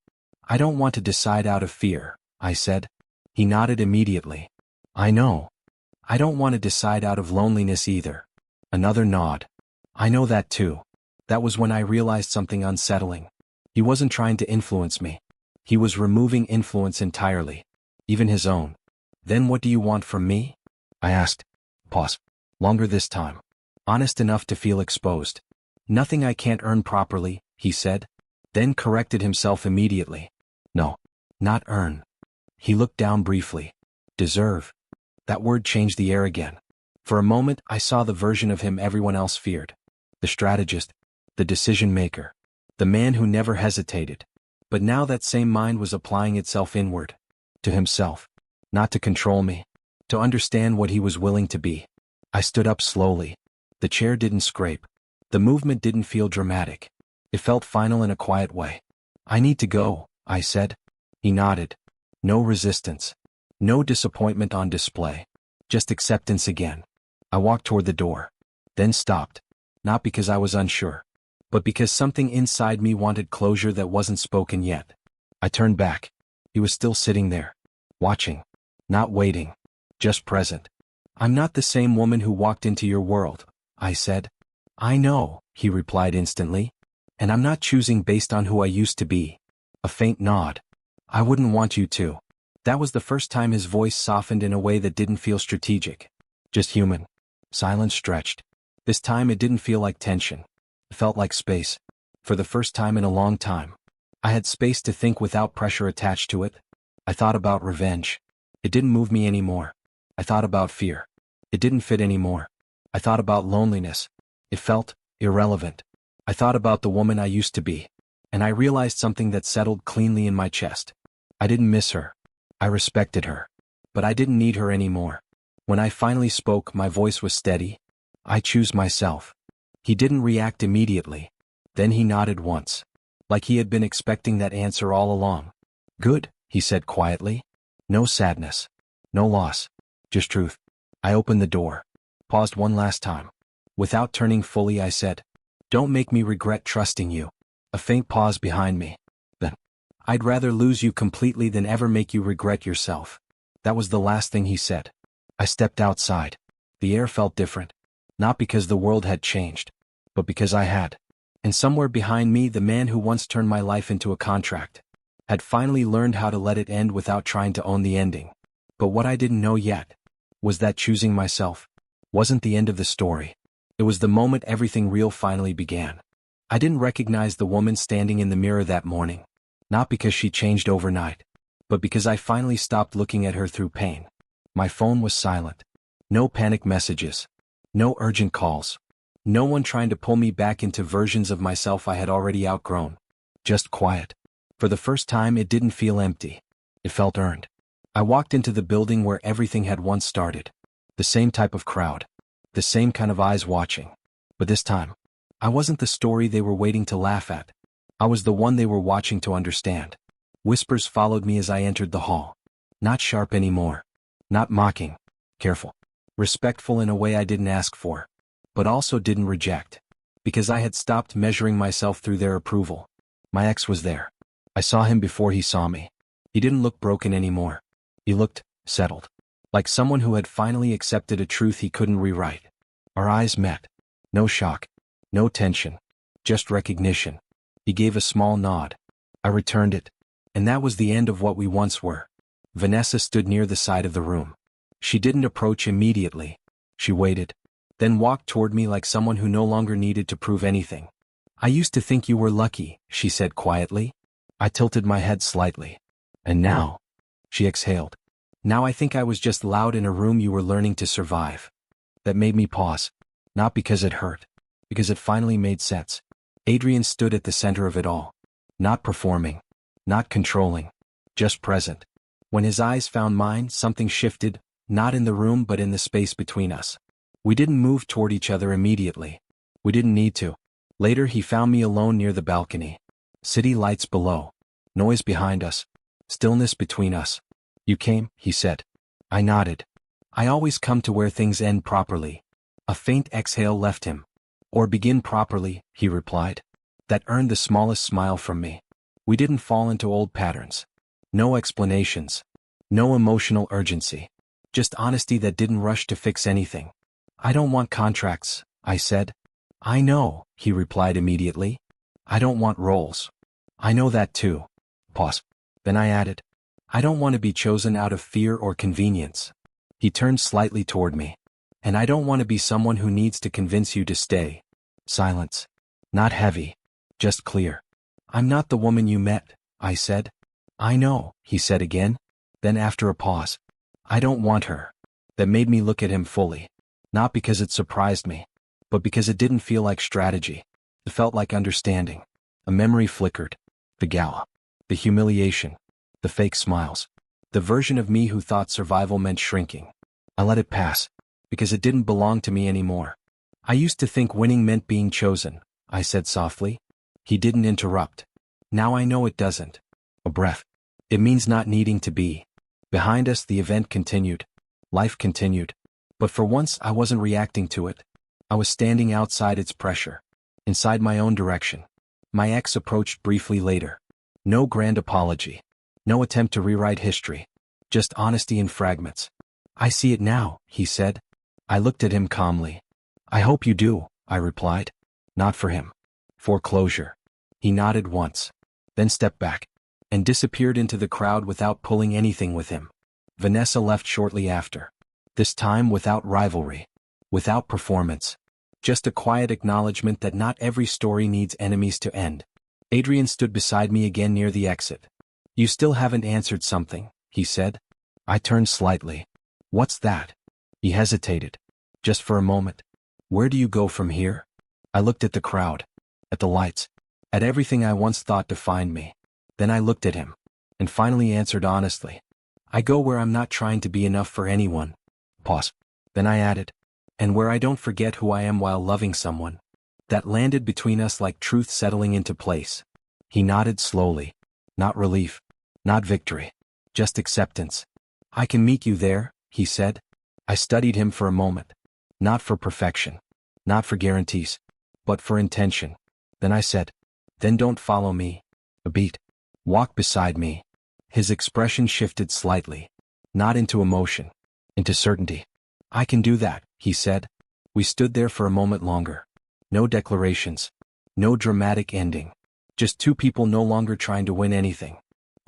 I don't want to decide out of fear, I said. He nodded immediately. I know. I don't want to decide out of loneliness either. Another nod. I know that too. That was when I realized something unsettling. He wasn't trying to influence me. He was removing influence entirely. Even his own. Then what do you want from me? I asked. Pause. Longer this time. Honest enough to feel exposed. Nothing I can't earn properly, he said. Then corrected himself immediately. No. Not earn. He looked down briefly. Deserve. That word changed the air again. For a moment, I saw the version of him everyone else feared. The strategist. The decision maker. The man who never hesitated. But now that same mind was applying itself inward. To himself. Not to control me. To understand what he was willing to be. I stood up slowly. The chair didn't scrape. The movement didn't feel dramatic. It felt final in a quiet way. I need to go, I said. He nodded. No resistance. No disappointment on display. Just acceptance again. I walked toward the door. Then stopped. Not because I was unsure. But because something inside me wanted closure that wasn't spoken yet. I turned back. He was still sitting there. Watching. Not waiting. Just present. I'm not the same woman who walked into your world, I said. I know, he replied instantly. And I'm not choosing based on who I used to be. A faint nod. I wouldn't want you to. That was the first time his voice softened in a way that didn't feel strategic. Just human. Silence stretched. This time it didn't feel like tension. It felt like space. For the first time in a long time. I had space to think without pressure attached to it. I thought about revenge. It didn't move me anymore. I thought about fear. It didn't fit anymore. I thought about loneliness. It felt irrelevant. I thought about the woman I used to be. And I realized something that settled cleanly in my chest. I didn't miss her. I respected her. But I didn't need her anymore. When I finally spoke, my voice was steady. I choose myself. He didn't react immediately. Then he nodded once. Like he had been expecting that answer all along. Good, he said quietly. No sadness. No loss. Just truth. I opened the door. Paused one last time. Without turning fully, I said, "Don't make me regret trusting you." A faint pause behind me. Then, "I'd rather lose you completely than ever make you regret yourself." That was the last thing he said. I stepped outside. The air felt different. Not because the world had changed, but because I had. And somewhere behind me, the man who once turned my life into a contract had finally learned how to let it end without trying to own the ending. But what I didn't know yet was that choosing myself wasn't the end of the story. It was the moment everything real finally began. I didn't recognize the woman standing in the mirror that morning, not because she changed overnight, but because I finally stopped looking at her through pain. My phone was silent. No panic messages. No urgent calls. No one trying to pull me back into versions of myself I had already outgrown. Just quiet. For the first time, it didn't feel empty. It felt earned. I walked into the building where everything had once started. The same type of crowd. The same kind of eyes watching. But this time, I wasn't the story they were waiting to laugh at. I was the one they were watching to understand. Whispers followed me as I entered the hall. Not sharp anymore. Not mocking. Careful. Respectful in a way I didn't ask for, but also didn't reject. Because I had stopped measuring myself through their approval. My ex was there. I saw him before he saw me. He didn't look broken anymore. He looked settled. Like someone who had finally accepted a truth he couldn't rewrite. Our eyes met. No shock. No tension. Just recognition. He gave a small nod. I returned it. And that was the end of what we once were. Vanessa stood near the side of the room. She didn't approach immediately. She waited, then walked toward me like someone who no longer needed to prove anything. "I used to think you were lucky," she said quietly. I tilted my head slightly. "And now?" She exhaled. "Now I think I was just loud in a room you were learning to survive." That made me pause. Not because it hurt. Because it finally made sense. Adrian stood at the center of it all. Not performing. Not controlling. Just present. When his eyes found mine, something shifted. Not in the room but in the space between us. We didn't move toward each other immediately. We didn't need to. Later he found me alone near the balcony. City lights below. Noise behind us. Stillness between us. "You came," he said. I nodded. "I always come to where things end properly." A faint exhale left him. "Or begin properly," he replied. That earned the smallest smile from me. We didn't fall into old patterns. No explanations. No emotional urgency. Just honesty that didn't rush to fix anything. "I don't want contracts," I said. "I know," he replied immediately. "I don't want roles." "I know that too." Pause. Then I added, "I don't want to be chosen out of fear or convenience." He turned slightly toward me. "And I don't want to be someone who needs to convince you to stay." Silence. Not heavy. Just clear. "I'm not the woman you met," I said. "I know," he said again. Then after a pause, "I don't want her." That made me look at him fully. Not because it surprised me, but because it didn't feel like strategy. It felt like understanding. A memory flickered. The gala. The humiliation. The fake smiles. The version of me who thought survival meant shrinking. I let it pass, because it didn't belong to me anymore. "I used to think winning meant being chosen," I said softly. He didn't interrupt. "Now I know it doesn't." A breath. "It means not needing to be." Behind us the event continued. Life continued. But for once I wasn't reacting to it. I was standing outside its pressure. Inside my own direction. My ex approached briefly later. No grand apology. No attempt to rewrite history. Just honesty in fragments. "I see it now," he said. I looked at him calmly. "I hope you do," I replied. Not for him. For closure. He nodded once. Then stepped back. And disappeared into the crowd without pulling anything with him. Vanessa left shortly after. This time without rivalry. Without performance. Just a quiet acknowledgement that not every story needs enemies to end. Adrian stood beside me again near the exit. "You still haven't answered something," he said. I turned slightly. "What's that?" He hesitated. Just for a moment. "Where do you go from here?" I looked at the crowd. At the lights. At everything I once thought defined me. Then I looked at him. And finally answered honestly. "I go where I'm not trying to be enough for anyone." Pause. Then I added. "And where I don't forget who I am while loving someone." That landed between us like truth settling into place. He nodded slowly. Not relief. Not victory. Just acceptance. I can meet you there, he said. I studied him for a moment. Not for perfection. Not for guarantees. But for intention. Then I said, then don't follow me. A beat. Walk beside me. His expression shifted slightly. Not into emotion. Into certainty. I can do that, he said. We stood there for a moment longer. No declarations. No dramatic ending. Just two people no longer trying to win anything.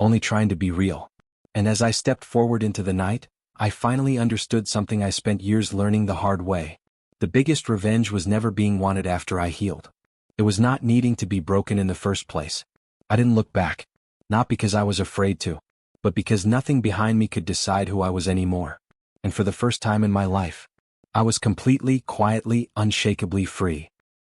Only trying to be real. And as I stepped forward into the night, I finally understood something I spent years learning the hard way. The biggest revenge was never being wanted after I healed. It was not needing to be broken in the first place. I didn't look back. Not because I was afraid to, but because nothing behind me could decide who I was anymore. And for the first time in my life, I was completely, quietly, unshakably free.